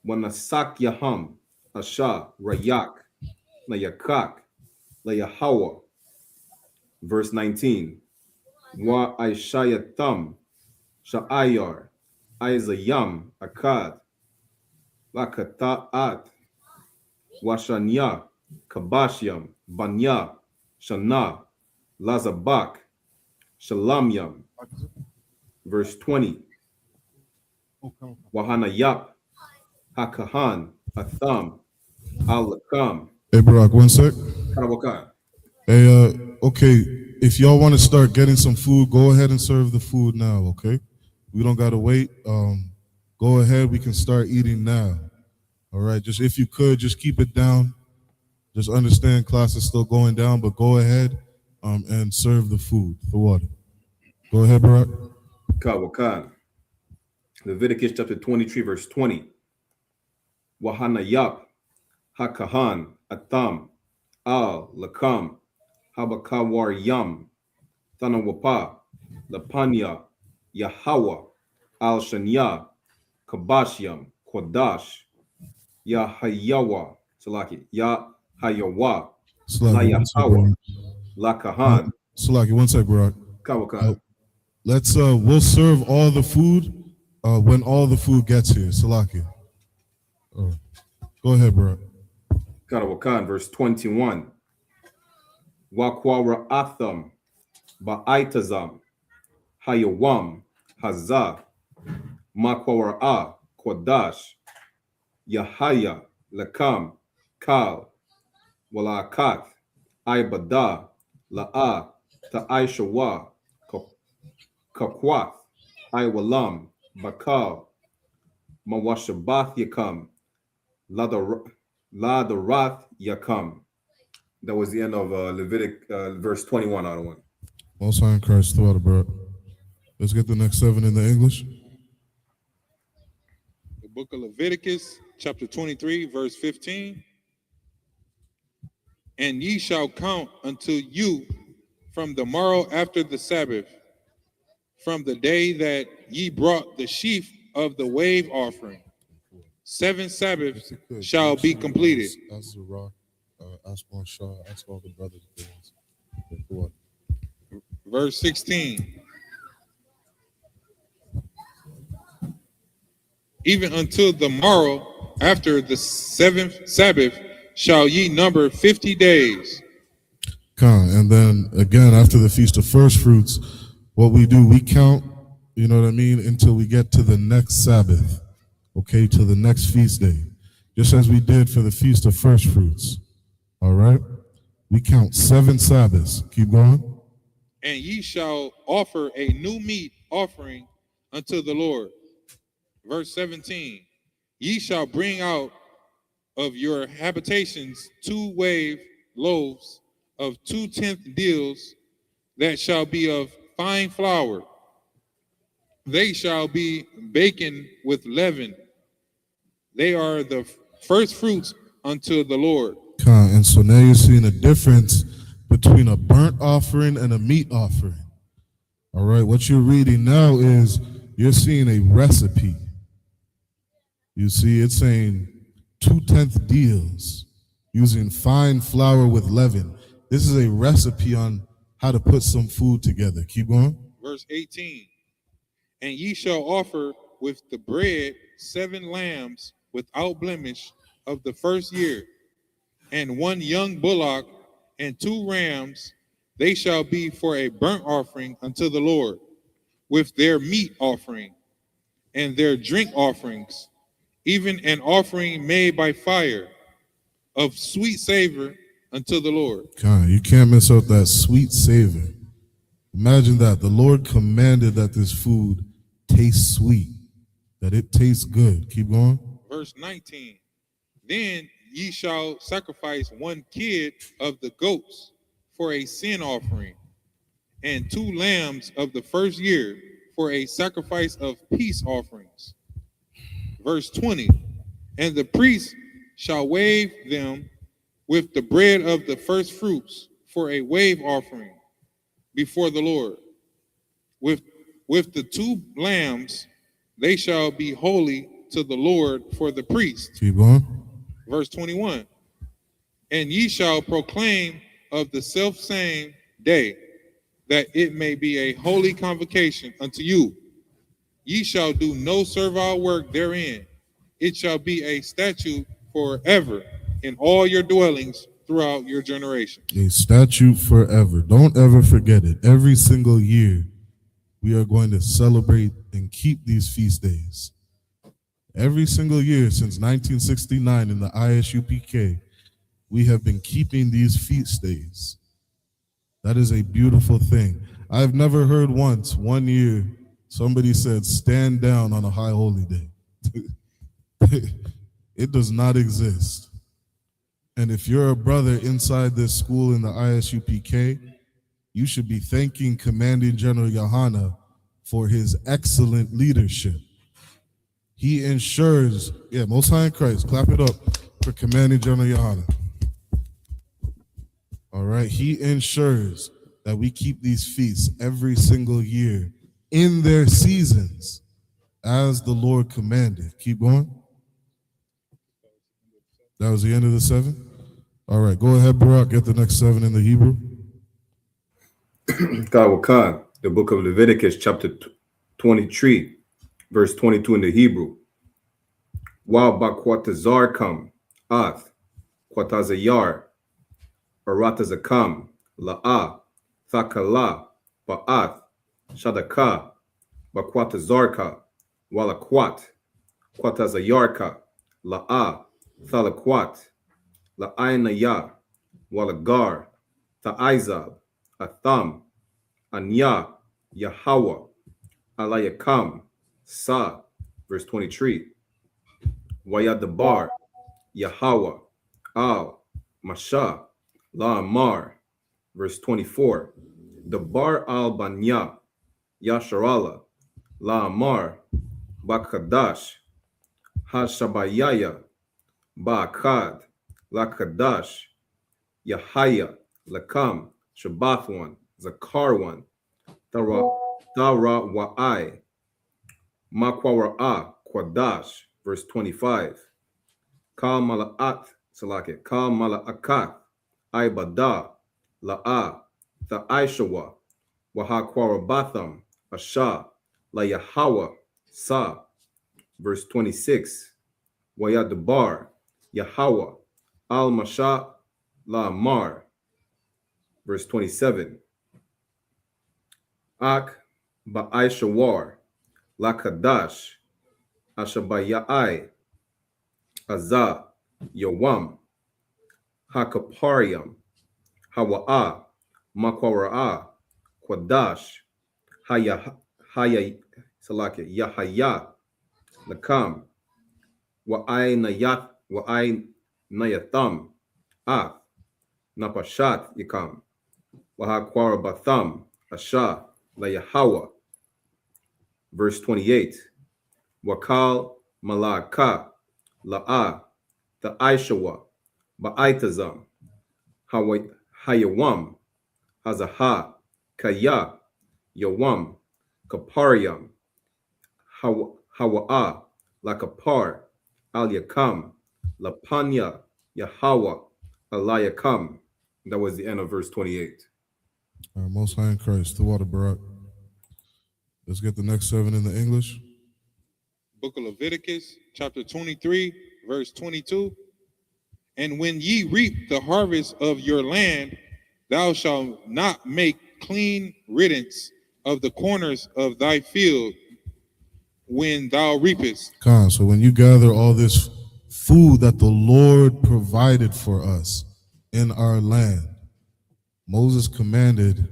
Wanasak Yaham, Asha, Rayak, Layakak, Layahawa. Verse 19. Wa Aishayatham, Sha'ayar, Isayam, Akkad, Lakata'at, Washanya, Kabashyam, Banya, Shana, Lazabak, Shalamyam. Verse 20. Wahanayap, Hakahan, Atham, Al-Lakam. Hey, Barack, one sec. Karawakan. Hey, okay, if y'all want to start getting some food, go ahead and serve the food now, okay? We don't gotta wait. Go ahead, we can start eating now. All right, just if you could, just keep it down. Just understand class is still going down, but go ahead and serve the food, the water. Go ahead, Barack. Kawakan. Leviticus chapter 23, verse 20. Wahanayap, Hakahan, Atham, Al-Lakam, Habakawar Yam, Tanawapa, Lapanya, Yahawa, Al-Shanya, Kabashyam, Kodash, Yahayawa, Salaki, Yahayawa, Salaki, one sec, Layahawa, Barack. Lakahan, Salaki, one sec, Barack. Kawakan. We'll serve all the food when all the food gets here. Salaki. Go ahead, Barack. Karawakan, verse 21. Wakwara Atham, Ba'aitazam, Hayawam, Hazah, Makwara Kodash, Yahaya, Lakam, Kal, Walakat, Ibada, La'a, Ta'aishawa, Kakwath, Iwalam, Bakal, Mawashabath Yakam, Ladarath Yakam. That was the end of Levitic verse 21 out of 1. Most High in Christ throughout it, Barack. Let's get the next 7 in the English. The book of Leviticus, chapter 23, verse 15. And ye shall count unto you from the morrow after the Sabbath, from the day that ye brought the sheaf of the wave offering. 7 Sabbaths shall be completed. Ask the Rock, ask Shah, ask all the brothers. Verse 16. Even until the morrow after the 7th Sabbath shall ye number 50 days. And then again, after the Feast of Firstfruits, what we do, we count, you know what I mean, until we get to the next Sabbath, okay, to the next feast day, just as we did for the Feast of Firstfruits, all right? We count 7 Sabbaths. Keep going. And ye shall offer a new meat offering unto the Lord. Verse 17, ye shall bring out of your habitations 2 wave loaves of 2/10 deals that shall be of fine flour. They shall be baken with leaven. They are the first fruits unto the Lord. And so now you're seeing a difference between a burnt offering and a meat offering. All right, what you're reading now is you're seeing a recipe. You see, it's saying 2/10 deals using fine flour with leaven. This is a recipe on how to put some food together. Keep going. Verse 18, and ye shall offer with the bread 7 lambs without blemish of the first year, and 1 young bullock and 2 rams. They shall be for a burnt offering unto the Lord, with their meat offering and their drink offerings, even an offering made by fire of sweet savor unto the Lord. You can't miss out that sweet savor. Imagine that. The Lord commanded that this food tastes sweet, that it tastes good. Keep going. Verse 19, then ye shall sacrifice 1 kid of the goats for a sin offering, and 2 lambs of the first year for a sacrifice of peace offerings. Verse 20, and the priest shall wave them with the bread of the first fruits for a wave offering before the Lord. With the 2 lambs, they shall be holy to the Lord for the priest. Keep going. Verse 21, and ye shall proclaim of the selfsame day, that it may be a holy convocation unto you. Ye shall do no servile work therein. It shall be a statute forever in all your dwellings throughout your generations. A statute forever. Don't ever forget it. Every single year, we are going to celebrate and keep these feast days. Every single year since 1969 in the Isupk, we have been keeping these feast days. That is a beautiful thing. I've never heard once, one year, somebody said, stand down on a high holy day. It does not exist. And if you're a brother inside this school in the Isupk, you should be thanking Commanding General Yohana for his excellent leadership. He ensures, Most High in Christ, clap it up for Commanding General Yohana. All right, he ensures that we keep these feasts every single year in their seasons as the Lord commanded. Keep going. That was the end of the 7? All right, go ahead, Barak, get the next 7 in the Hebrew. Khan, the book of Leviticus, chapter 23, verse 22 in the Hebrew. Wa bakwatazar kam, ath, kwatazayar, baratazakam, la'a, thakala, ba'ath, shadaka, bakwatazarka, walakwat, kwatazayarka, la'a, thalakwat, la'ainaya, walagar, ta'izab, Atham, Anya, Yahweh, Alayakam, Sa, verse 23. Wayadabar, Yahweh, Al, Masha, La Amar, verse 24. Dabar al Banya, Yasharala, La Amar, Bakadash, Hashabayaya, Ba'akad, Lakadash, Yahaya, Lakam, Shabbath 1, Zakar 1, Tara Wa'ai, Makwara'ah, Kwadash, verse 25. Kal Mala'at, Salaket, Kal Mala'akat, Ibada, La'a, Tha'aishawa, Wahakwarabatham, Asha, La Yahawa, Sa, verse 26. Wayadabar, Yahawa, Al Masha, La Mar, verse 27. Ak ba'aishawar, lakadash, ashabayai, azah, yawam, hakapariam, hawa'a, makwara'ah, kwadash, yahaya, lakam, wa'ainayatham, ah, napashat yakam, Wahakwarabatham, Asha, La Yahawa. Verse 28. Wakal Malaka, La'a, Ta'aishawa, Ba'aitazam, Hayawam, Hazaha, Kaya, Yawam, Kapariam, Hawa'a, Lakapar, Al Yakam, Lapanya, Yahawa, Alayakam. That was the end of verse 28. Most High in Christ, the water, Barak. Let's get the next 7 in the English. Book of Leviticus, chapter 23, verse 22. And when ye reap the harvest of your land, thou shalt not make clean riddance of the corners of thy field when thou reapest. So when you gather all this food that the Lord provided for us in our land, Moses commanded,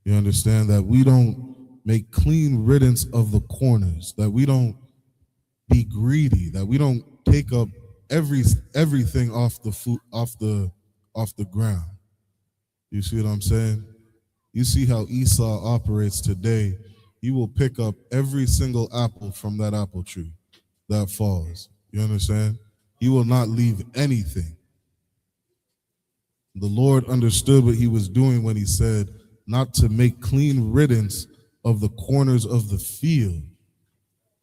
you understand, that we don't make clean riddance of the corners, that we don't be greedy, that we don't take up everything off the food, off the ground. You see what I'm saying? You see how Esau operates today. He will pick up every single apple from that apple tree that falls. You understand? He will not leave anything. The Lord understood what he was doing when he said not to make clean riddance of the corners of the field.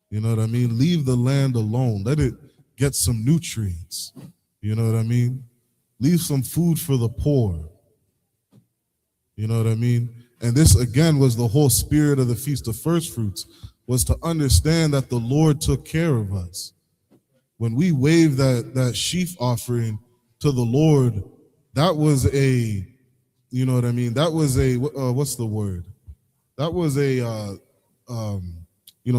You know what I mean? Leave the land alone. Let it get some nutrients. You know what I mean? Leave some food for the poor. You know what I mean? And this, again, was the whole spirit of the Feast of Firstfruits, was to understand that the Lord took care of us. When we waved that sheaf offering to the Lord, that was a, you know what I mean? That was a, what's the word? That was a,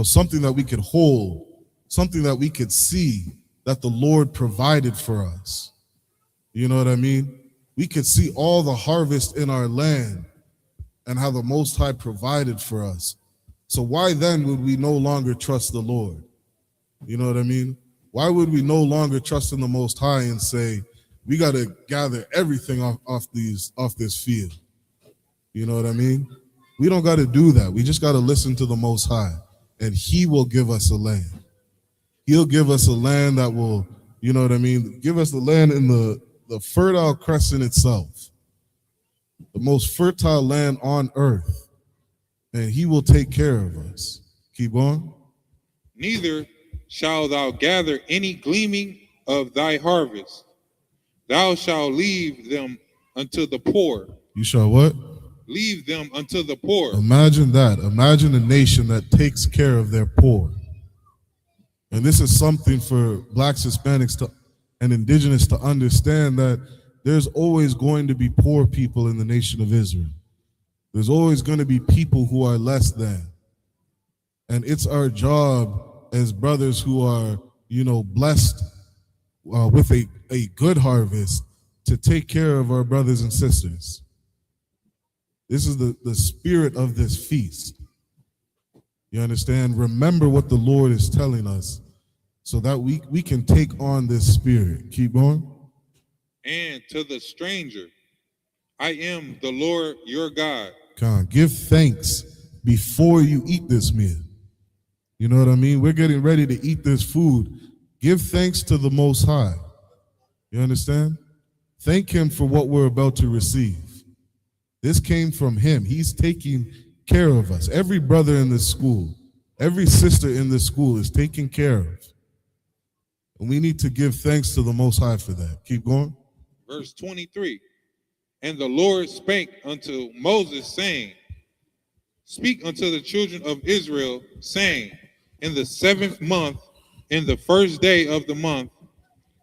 something that we could hold, something that we could see that the Lord provided for us. You know what I mean? We could see all the harvest in our land and how the Most High provided for us. So why then would we no longer trust the Lord? You know what I mean? Why would we no longer trust in the Most High and say, we got to gather everything off this field? You know what I mean? We don't got to do that. We just got to listen to the Most High, and He will give us a land. He'll give us a land that will, you know what I mean, give us the land in the Fertile Crescent itself, the most fertile land on earth, and He will take care of us. Keep going. Neither shalt thou gather any gleaming of thy harvest. Thou shalt leave them unto the poor. You shall what? Leave them unto the poor. Imagine that. Imagine a nation that takes care of their poor. And this is something for Blacks, Hispanics, and Indigenous to understand, that there's always going to be poor people in the nation of Israel. There's always going to be people who are less than. And it's our job as brothers who are, blessed with a good harvest to take care of our brothers and sisters. This is the spirit of this feast. You understand? Remember what the Lord is telling us so that we can take on this spirit. Keep going. And to the stranger, I am the Lord your God. Come on, give thanks before you eat this meal. You know what I mean? We're getting ready to eat this food. Give thanks to the Most High. You understand? Thank Him for what we're about to receive. This came from Him. He's taking care of us. Every brother in this school, every sister in this school is taken care of. And we need to give thanks to the Most High for that. Keep going. Verse 23. And the Lord spake unto Moses, saying, Speak unto the children of Israel, saying, In the 7th month, in the 1st day of the month,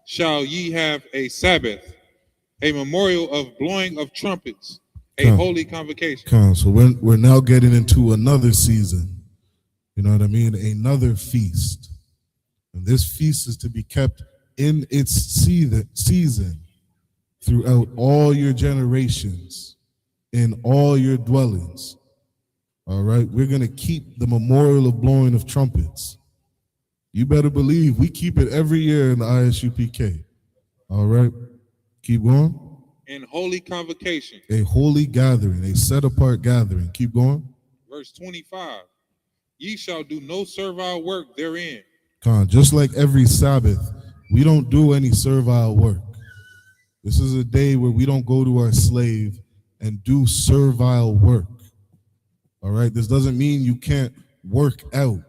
shall ye have a Sabbath, a memorial of blowing of trumpets, a holy convocation. So we're now getting into another season. You know what I mean? Another feast. And this feast is to be kept in its season throughout all your generations, in all your dwellings. All right? We're going to keep the memorial of blowing of trumpets. You better believe we keep it every year in the ISUPK. All right? Keep going. And holy convocation. A holy gathering, a set-apart gathering. Keep going. Verse 25. Ye shall do no servile work therein. Just like every Sabbath, we don't do any servile work. This is a day where we don't go to our slave and do servile work. All right? This doesn't mean you can't work out.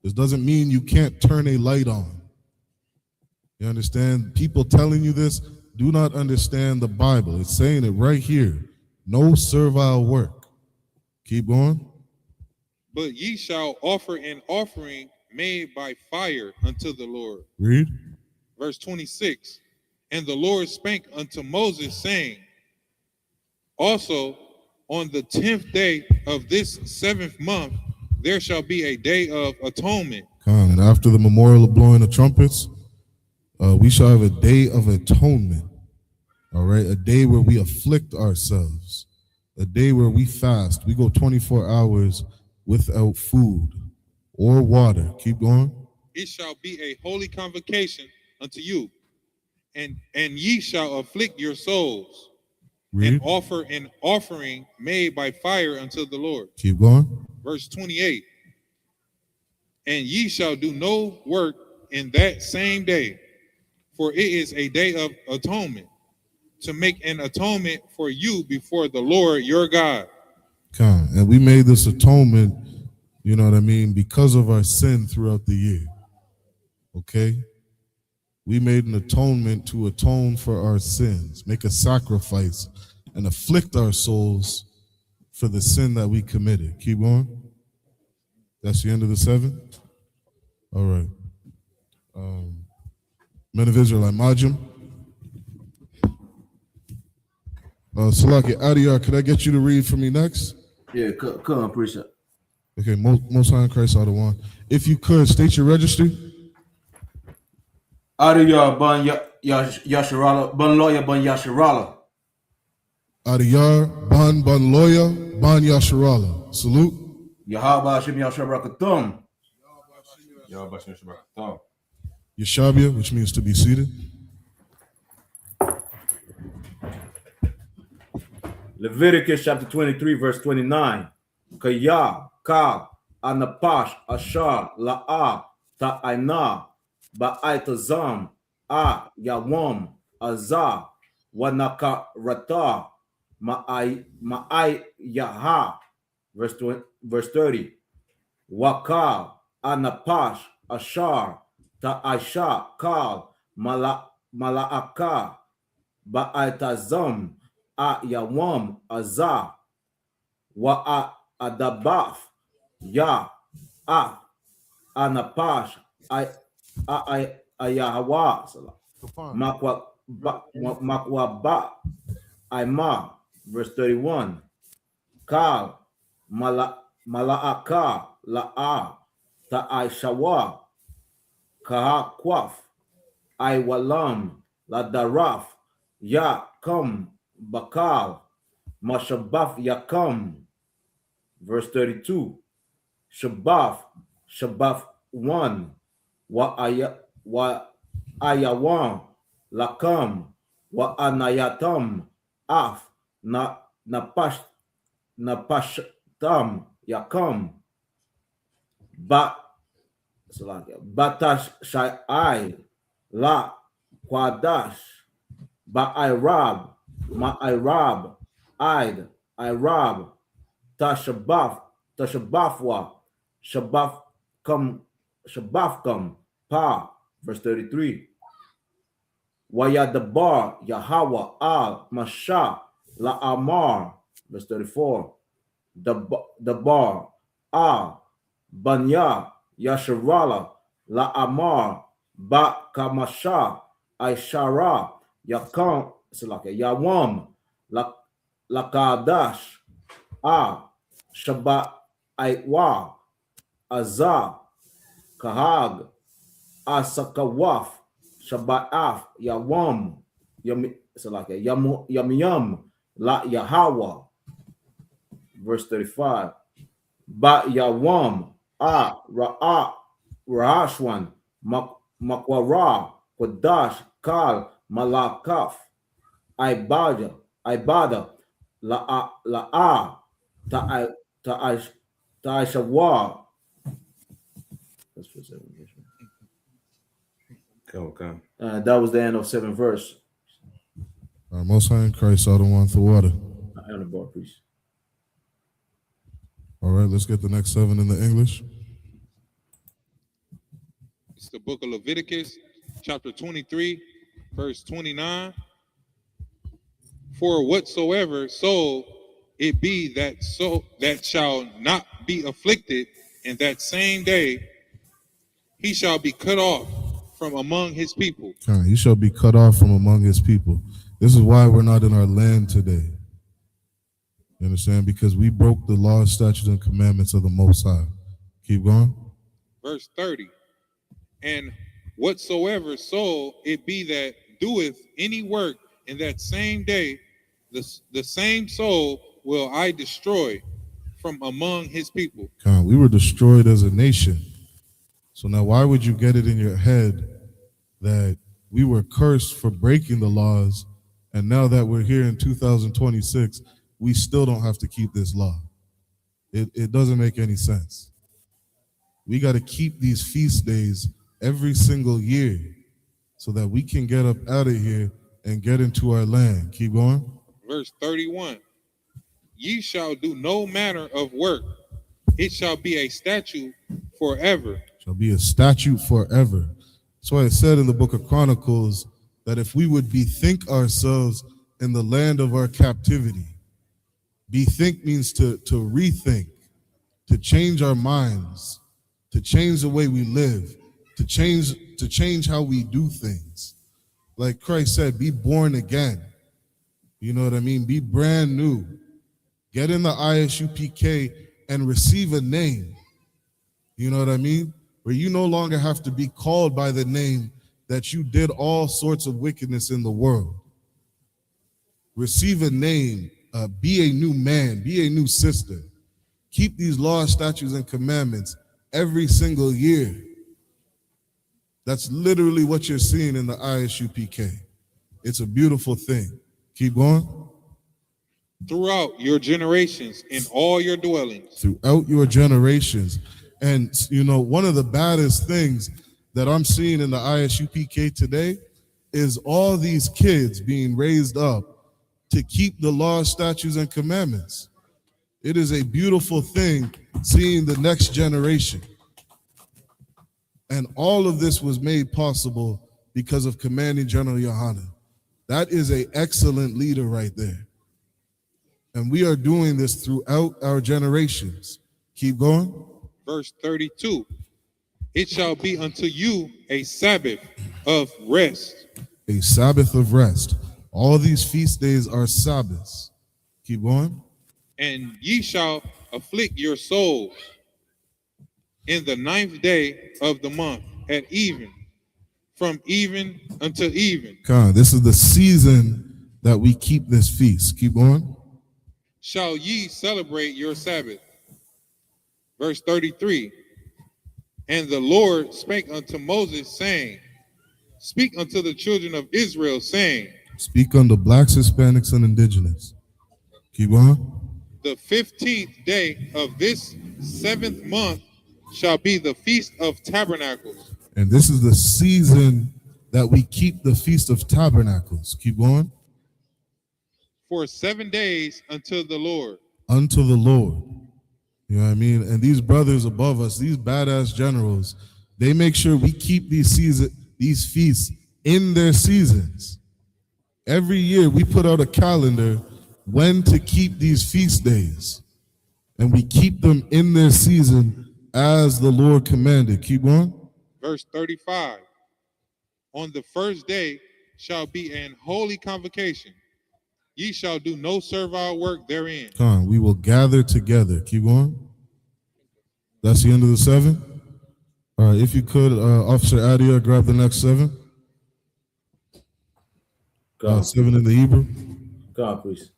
This doesn't mean you can't turn a light on. You understand? People telling you this do not understand the Bible. It's saying it right here. No servile work. Keep going. But ye shall offer an offering made by fire unto the Lord. Read. Verse 26. And the Lord spake unto Moses, saying, Also on the 10th day of this 7th month, there shall be a day of atonement. And after the memorial of blowing the trumpets, we shall have a day of atonement. All right, a day where we afflict ourselves, a day where we fast. We go 24 hours without food or water. Keep going. It shall be a holy convocation unto you, and ye shall afflict your souls. Read. And offer an offering made by fire unto the Lord. Keep going. Verse 28. And ye shall do no work in that same day, for it is a day of atonement, to make an atonement for you before the Lord your God. And we made this atonement, you know what I mean, because of our sin throughout the year. Okay? We made an atonement to atone for our sins, make a sacrifice, and afflict our souls for the sin that we committed. Keep on. That's the end of the 7? All right. Men of Israel, Majim. Salaki Adiyar, could I get you to read for me next? Yeah, come, precept. Okay, Most High in Christ, out of one. If you could, state your registry. Adiyar Bun Yasharala, Bun Lawyer Bun Yasharala. Adiyar, Ban Loya, Ban Yasharala. Salute. Yahaba Hashem Yasharakatum. Yeshabia, which means to be seated. Leviticus chapter 23, verse 29. Kaya, Ka, Anapash, Ashar, La'a, Ta'aina, Ba'aitazam, A, Yawam, Azah, Wanakarata, Ma'ai Yaha. Verse 30. Waka, Anapash, Ashar, Ta'aisha, Kal, Mala'aka, Ba'aitazam, A Yawam, Azah, Wa Adabaf, Ya, A, Anapash, Ayahawa, Makwa Ba, Aima, verse 31. Kal, Mala'aka, La'a, Ta'aishawa, Kahakwaf, Aiwalam, Ladaraf, Ya, Kam, Bakal, Mashabaf Yakam, verse 32. Shabaf 1, Wa Ayawan, Lakam, Wa Anayatam, Af, Napashtam, Yakam, Batash Shai, La, Kwadash, Ba'irab, Ma'irab, Id, Irab, Tashabafwa, Shabafkam, Pa, verse 33. Wayadabar, Yahweh, Al, Masha, La Amar, verse 34. The bar, Al, Banya, Yasharala, La Amar, Ba Kamasha, Aishara, Yakam, Yawam, Lakadash, A, Shabbat, Aitwa, Azah, Kahag, Asakawaf, Shabbataf, Yawam, Yamiyam, La Yahawa, verse 35. Ba Yawam, A, Ra'a, Rahashwan, Makwara, Kodash, Kal, Malakaf, Ibada, La'a, Ta'aishawa. Okay. That was the end of 7th verse. Most High in Christ, out of one through water. I am the bar, please. All right, let's get the next 7 in the English. It's the book of Leviticus, chapter 23, verse 29. For whatsoever soul it be that shall not be afflicted in that same day, he shall be cut off from among his people. He shall be cut off from among his people. This is why we're not in our land today. You understand? Because we broke the laws, statutes, and commandments of the Most High. Keep going. Verse 30. And whatsoever soul it be that doeth any work in that same day, the same soul will I destroy from among his people. We were destroyed as a nation. So now why would you get it in your head that we were cursed for breaking the laws, and now that we're here in 2026, we still don't have to keep this law? It doesn't make any sense. We got to keep these feast days every single year so that we can get up out of here and get into our land. Keep going. Verse 31. Ye shall do no manner of work. It shall be a statute forever. Shall be a statute forever. That's why it said in the book of Chronicles that if we would bethink ourselves in the land of our captivity. Bethink means to rethink. to change our minds, to change the way we live, to change how we do things. Like Christ said, be born again. You know what I mean? Be brand new. Get in the ISUPK and receive a name. You know what I mean? Where you no longer have to be called by the name that you did all sorts of wickedness in the world. Receive a name, be a new man, be a new sister. Keep these laws, statutes, and commandments every single year. That's literally what you're seeing in the ISUPK. It's a beautiful thing. Keep going. Throughout your generations in all your dwellings. Throughout your generations. And, you know, one of the baddest things that I'm seeing in the ISUPK today is all these kids being raised up to keep the laws, statutes, and commandments. It is a beautiful thing seeing the next generation. And all of this was made possible because of Commanding General Yohanan. That is an excellent leader right there. And we are doing this throughout our generations. Keep going. Verse 32. It shall be unto you a Sabbath of rest. A Sabbath of rest. All these feast days are Sabbaths. Keep going. And ye shall afflict your souls in the 9th day of the month at even, from even until even. God, this is the season that we keep this feast. Keep going. Shall ye celebrate your Sabbath. Verse 33. And the Lord spake unto Moses, saying, speak unto the children of Israel, saying, speak unto blacks, Hispanics, and indigenous. Keep going. The 15th day of this 7th month shall be the Feast of Tabernacles. And this is the season that we keep the Feast of Tabernacles. Keep going. For 7 days unto the Lord. Unto the Lord. You know what I mean? And these brothers above us, these badass generals, they make sure we keep these feasts in their seasons. Every year we put out a calendar when to keep these feast days. And we keep them in their season as the Lord commanded. Keep going. Verse 35. On the first day shall be an holy convocation. Ye shall do no servile work therein. Come on, we will gather together. Keep going. That's the end of the 7. All right, if you could, Officer Adia, grab the next 7. 7 in the Hebrew. God, please.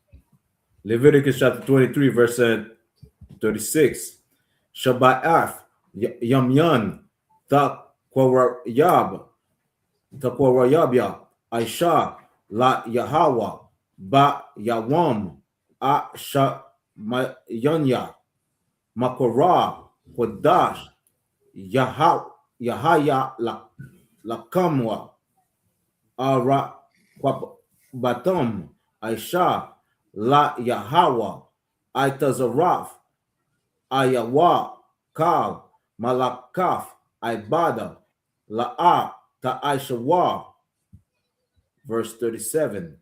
Leviticus chapter 23, verse 36. Shabbat Yamyan Takwarayab Aisha La Yahawah Ba Yawam Asha Mayanya Makorah Kodash Yahaya Lakamwa Ara Batam Aisha La Yahawah Aitazaraf Ayawa Kal Malakaf Ibada La'a Ta'aishawa. Verse 37.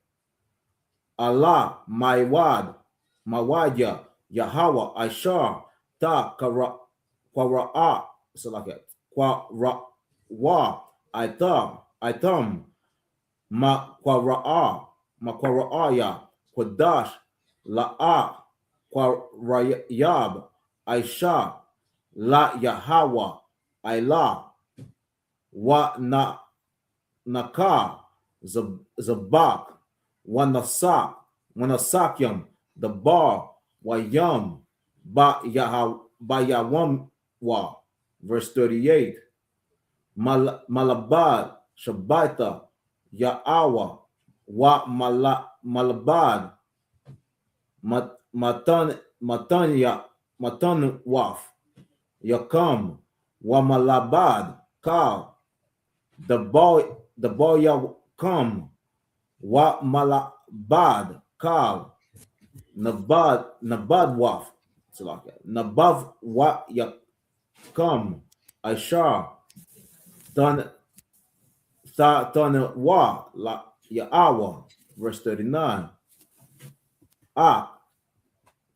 Allah Mawadya Yahawah Aishar Ta Kwara'a Kwarawa Aitam Makwara'aya Kodash La'a Kwarayab Aisha La Yahawah Ailah Wa Naka Zabak Wanasakyam the bar Wayam Bayawam wa. Verse 38. Malabad Shabbaita Ya'awa wa Malabad Matan waf Yakam wa Malabad Kal the boy Yakam wa Malabad Kal Nabad waf Nabav wa Yakam Aishar Tan wa la Ya'awa. Verse 39.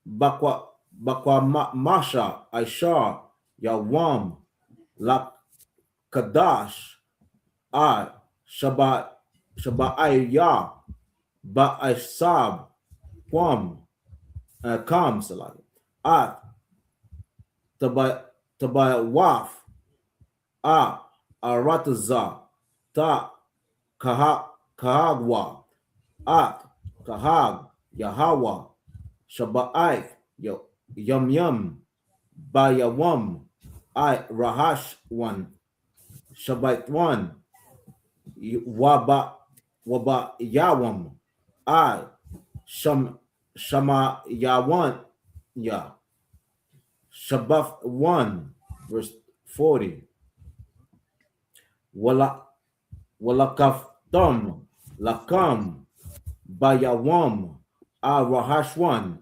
Bakwa Bakwa Masha, Aisha, Yawam, La Kadash, I, Shaba'aya, Ba'asab, Kwam, Kam, Salah, At, Tabayawaf, A, Arataza, Ta, Kahagwa, At, Kahag, Yahawa, Shaba'ai, Yum, Bayawam, I, Rahash, one, Shabbat one, Waba Yawam, I, Shama Yawan, Ya, Shabbat one, verse 40, Walakaftam, Lakam, Bayawam, I, Rahash one,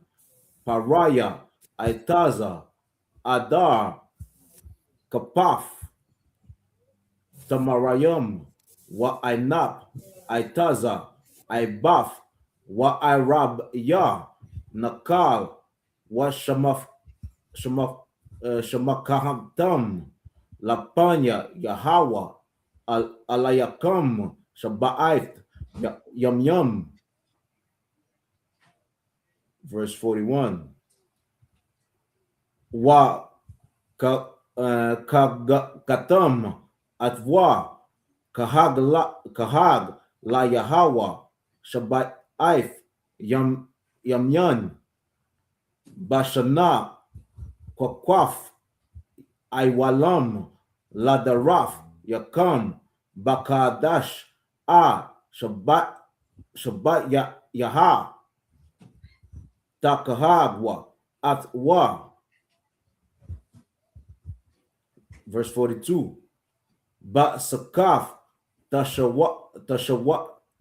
Paraya, Aitaza, Adar, Kapaf, Tamarayam, wa Ainap, Aitaza, Aibaf, wa Arab Ya, Nakal, wa Shamakahamtam, Lapanya, Yahawa, Alayakam, Shabait, Yum, verse 41. Wa Katam, Atwa, Kahag la Yahawa, Shabbat Aif, Yamyan, Bashana, Kwakwaf, Aiwalam, Ladaraf, Yakam, Bakadash, Shabbat Yaha, Takahagwa, Atwa, verse 42. Sakaf,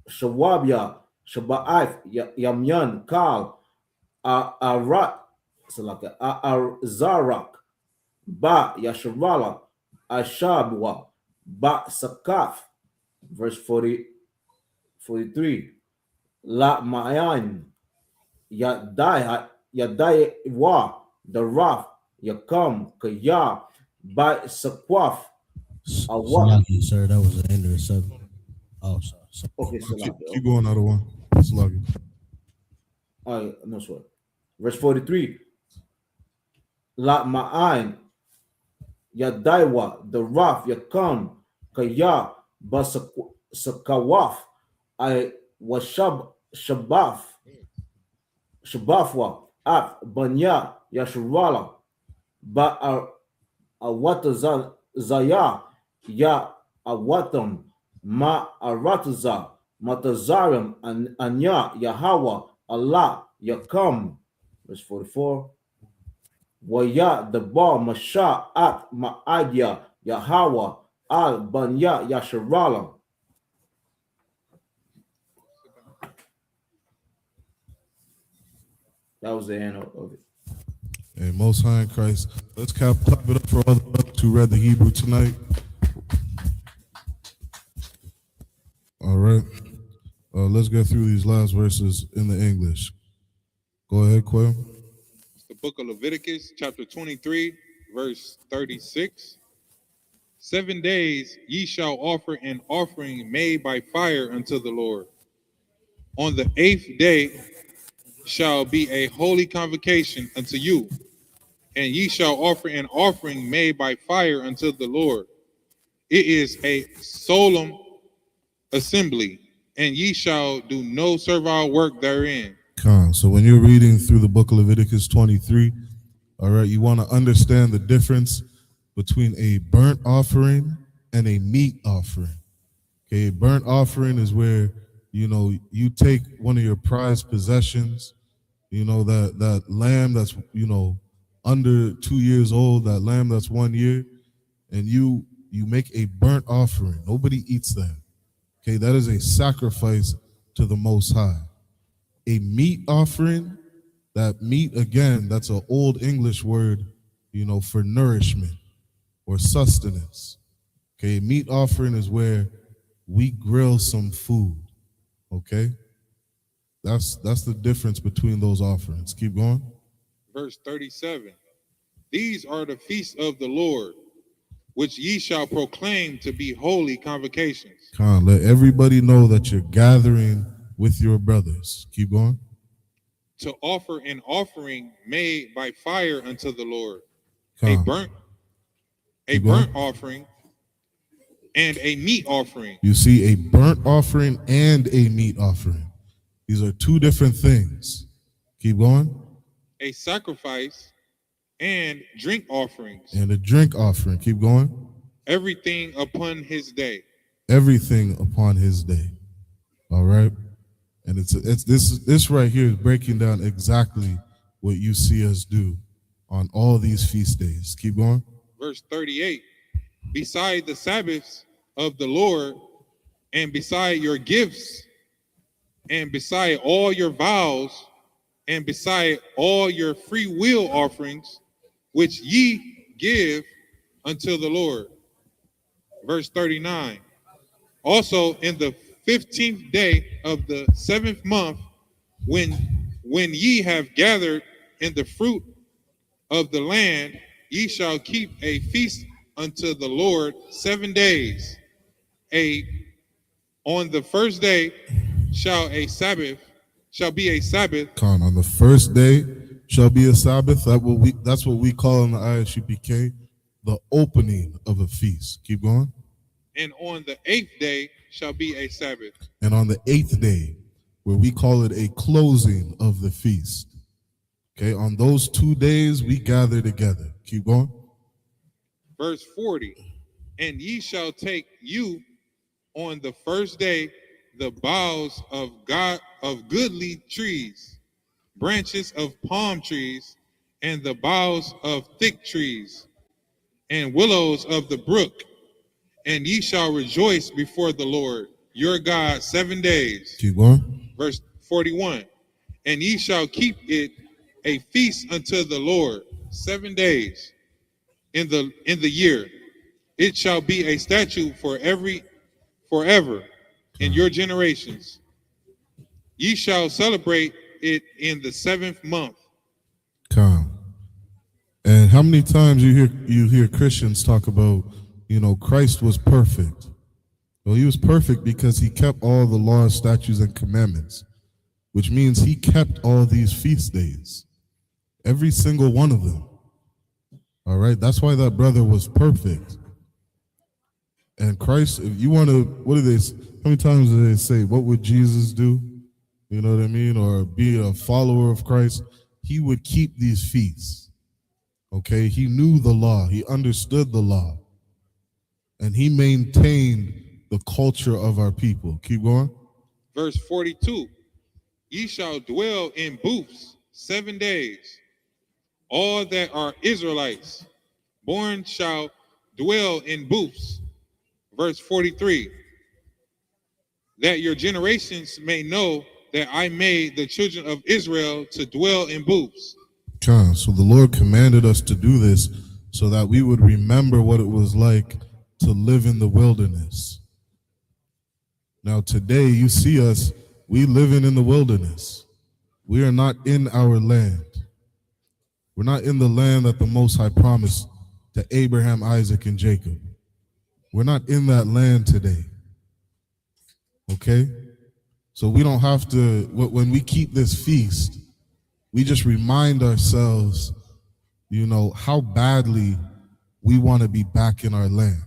Shawabia, Shaba'if, Yamyan, Kal, Arat, Zarak, Ba Yasharala, Ashabwa, Ba Sakaf, verse 43. La Mayan, Yadai Wa, the Raf, Yakam, Kaya, Ba Sakwaf, Salaki, sir, that was the end of the 7. Oh, sorry. Okay, Keep going, out of one. Salaki. All right, no sweat. Verse 43. La Ma'ain, Yadaiwa, the Raf, Yakam, Kaya, Basakawaf, I was Shabafwa, Af, Banya, Yasharala, Ba Awatazaya, Ya Awatam, Ma Arataza, Matazaram, Anya, Yahawa, Allah, Yakam, verse 44. Waya, the Ba, Masha, At, Ma'adya, Yahawa, Al, Banya, Yasharala. That was the end of it. Hey, Most High in Christ. Let's clap it up for all the brothers who read the Hebrew tonight. All right. Let's get through these last verses in the English. Go ahead, Quail. It's the book of Leviticus, chapter 23, verse 36. 7 days ye shall offer an offering made by fire unto the Lord. On the 8th day shall be a holy convocation unto you, and ye shall offer an offering made by fire unto the Lord. It is a solemn assembly, and ye shall do no servile work therein. So when you're reading through the book of Leviticus 23, all right, you want to understand the difference between a burnt offering and a meat offering. Okay, a burnt offering is where, you take one of your prized possessions, that lamb that's, under 2 years old, that lamb that's 1 year, and you make a burnt offering. Nobody eats that. Okay, that is a sacrifice to the Most High. A meat offering, that meat, again, that's an old English word, for nourishment or sustenance. Okay, meat offering is where we grill some food. Okay, that's the difference between those offerings. Keep going. Verse 37. These are the feasts of the Lord, which ye shall proclaim to be holy convocations. Come on, let everybody know that you're gathering with your brothers. Keep going. To offer an offering made by fire unto the Lord, Come a on. burnt Keep going. offering and a meat offering. You see, a burnt offering and a meat offering. These are two different things. Keep going. A sacrifice and drink offerings. And a drink offering. Keep going. Everything upon his day. Everything upon his day. All right. And it's this right here is breaking down exactly what you see us do on all these feast days. Keep going. Verse 38. Beside the Sabbaths of the Lord, and beside your gifts, and beside all your vows, and beside all your free will offerings, which ye give unto the Lord. Verse 39. Also in the 15th day of the 7th month, when ye have gathered in the fruit of the land, ye shall keep a feast unto the Lord 7 days. On the first day shall be a Sabbath. Come on the first day shall be a Sabbath. That's what we call in the Isupk the opening of a feast. Keep going. And on the 8th day shall be a Sabbath. And on the 8th day, where we call it a closing of the feast. Okay, on those 2 days we gather together. Keep going. Verse 40. And ye shall take you on the first day the boughs of goodly trees, branches of palm trees, and the boughs of thick trees, and willows of the brook, and ye shall rejoice before the Lord your God 7 days. Keep going. Verse 41. And ye shall keep it a feast unto the Lord 7 days in the year. It shall be a statute forever in your generations. Ye shall celebrate it in the 7th month. Come. And how many times you hear Christians talk about, Christ was perfect. Well, he was perfect because he kept all the laws, statutes, and commandments, which means he kept all these feast days, every single one of them. All right, that's why that brother was perfect. And Christ, if you want to, how many times do they say, what would Jesus do? You know what I mean? Or be a follower of Christ. He would keep these feasts. Okay, he knew the law. He understood the law. And he maintained the culture of our people. Keep going. Verse 42. Ye shall dwell in booths 7 days. All that are Israelites born shall dwell in booths. Verse 43. That your generations may know that I made the children of Israel to dwell in booths. So the Lord commanded us to do this so that we would remember what it was like to live in the wilderness. Now today you see us, we living in the wilderness. We are not in our land. We're not in the land that the Most High promised to Abraham, Isaac, and Jacob. We're not in that land today. Okay? So we don't have to, when we keep this feast, we just remind ourselves, how badly we want to be back in our land.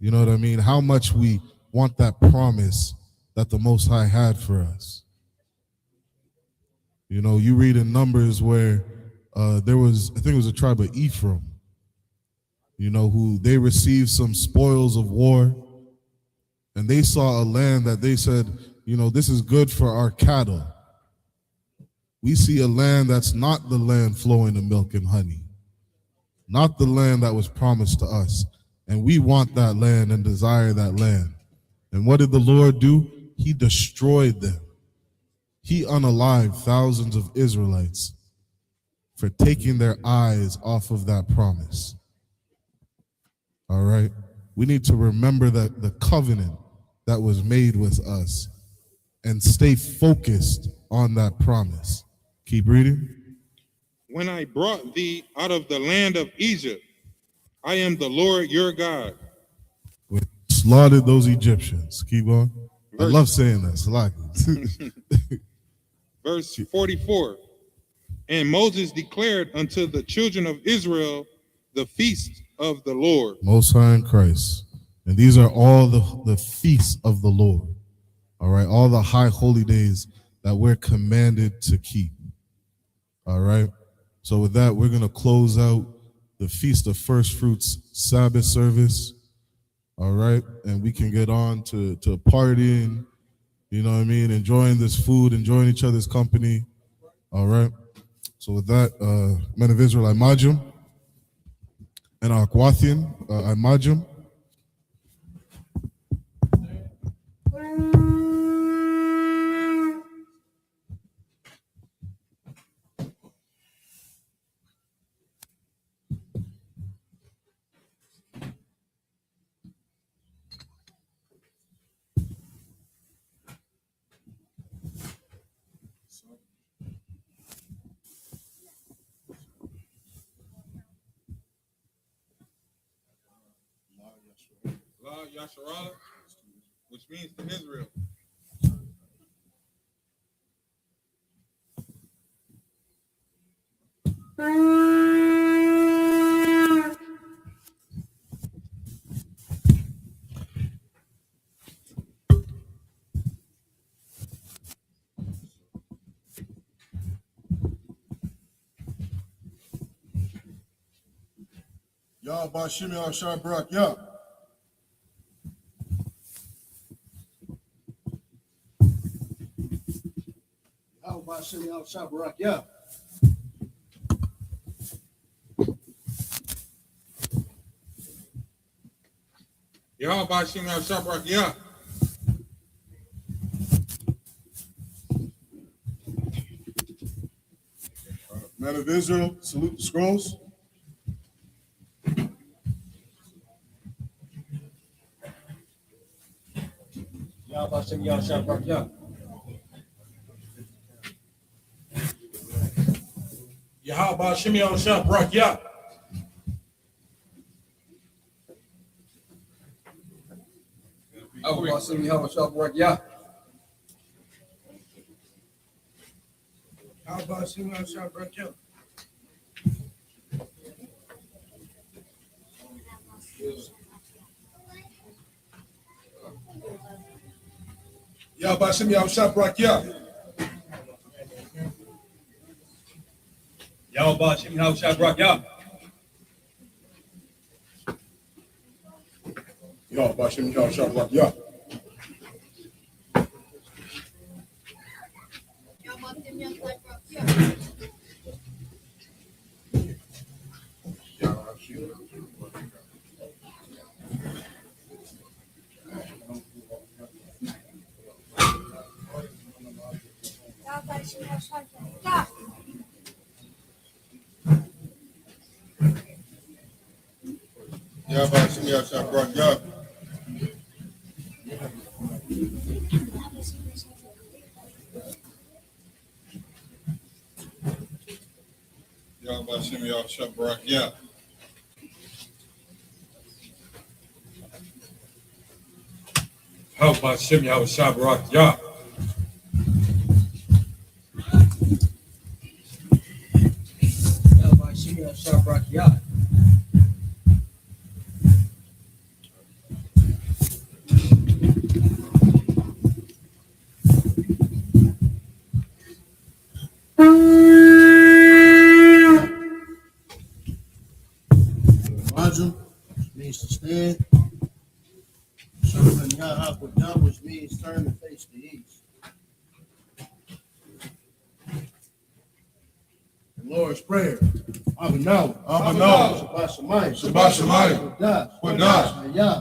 You know what I mean? How much we want that promise that the Most High had for us. You read in Numbers where there was, I think it was a tribe of Ephraim, who they received some spoils of war, and they saw a land that they said, this is good for our cattle. We see a land that's not the land flowing in milk and honey, not the land that was promised to us. And we want that land and desire that land. And what did the Lord do? He destroyed them. He unalived thousands of Israelites for taking their eyes off of that promise. All right? We need to remember that the covenant that was made with us and stay focused on that promise. Keep reading. when I brought thee out of the land of Egypt. I am the Lord your God. We slaughtered those Egyptians. Keep on. I love saying that. Salaki. Verse 44. And Moses declared unto the children of Israel the feast of the Lord. Most High in Christ. And these are all the feasts of the Lord. All right. All the high holy days that we're commanded to keep. All right. So with that, we're going to close out the Feast of First Fruits Sabbath service. All right. And we can get on to partying, you know what I mean? Enjoying this food, enjoying each other's company. All right. So with that, men of Israel, I majum. And Aquathian, I majum. La Yasharala, which means to Israel. Ya Bashimi Ashar Barak, ya. How about sending out Shabarak? Yeah. Yahweh Shem Shabrak Yah. Men of Israel, salute the scrolls. Yahweh sending out Shabarak. Yeah. Yahweh Shimei Shah Brak Yah. Yahweh sending out Shabarak. Yeah. Yahweh Shimei Shah Brak Yah. Yahweh Shimei Shah Barak, ya. Yahweh Shimei Shah Brak Yah. Yahweh Shimei Shah Barak, ya. Yahweh Shimei Shah Barak, ya. Yahweh Shimei Shah Barak, ya. Yahweh Shimei Shah Brak Yah. Yahweh sending out Shabarak. Yeah. Rajam, which means to stand. Shukran Yah, which means turn and face the east. The Lord's Prayer. Abanaw. Shabbat Shemayim. Shabbat Shemayim. Wadash.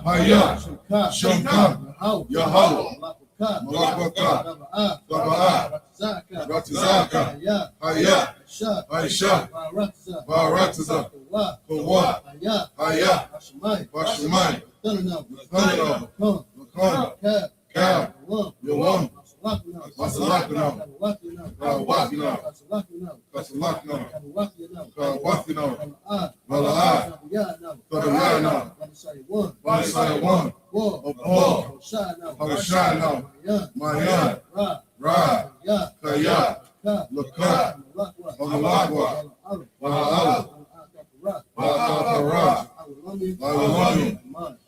Hayah. Shemka. Yahweh. Malakaka. Taba'ah. Ratizaka. Hayah. Aisha. Baratiza. Kawa. Hayah. Bashemayim. Thundernob. Makon. Yawam.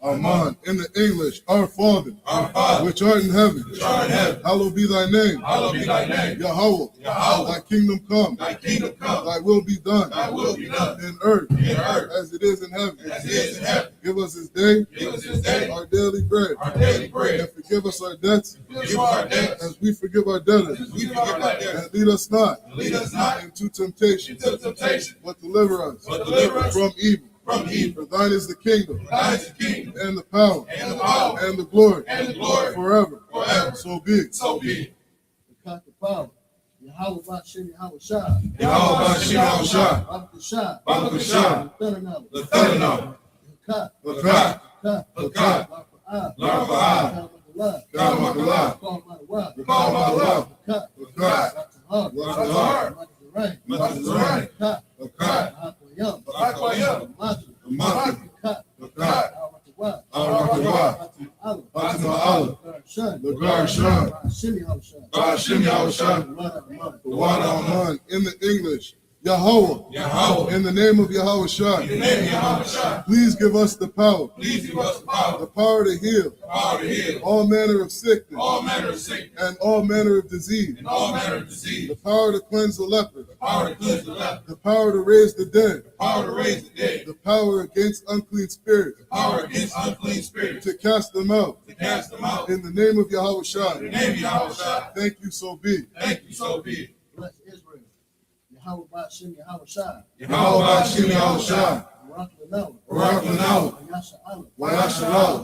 Amen. In the English, our Father, which art in heaven, hallowed be thy name. Yahweh, thy kingdom come, thy will be done, in earth, as it is in heaven. Give us this day our daily bread, and forgive us our debts, as we forgive our debtors. And lead us not into temptation, but deliver us from evil. For thine is the kingdom, and the power, and the glory, forever. So be it. The power. Yahweh Bashem Yahweh Shah. Yahweh Bashem Yahweh Shah. Baruch Shah. Baruch Shah. The Thundernaut. The Kat. The Kat. La'afa'ah. Kamakallah. The Kamakallah. The Kat. Watahar. Matazarain. The Kat. The Maki. The Kat. Al-Rakawah. Fatima the Garshan, Bashim Yahushua, the water Aman. In the English, Yahweh, in the name of Yahweh Shah, please give us the power, the power to heal, all manner of sickness, and all manner of disease, the power to cleanse the leper, the power to raise the dead, the power against unclean spirits, to cast them out, in the name of Yahweh Shah. Thank you, so be. Bless Israel. Yahweh Bashem Yahweh Shah. Yahweh Bashem Yahweh Shah. Barak Lanau. Wayashalal.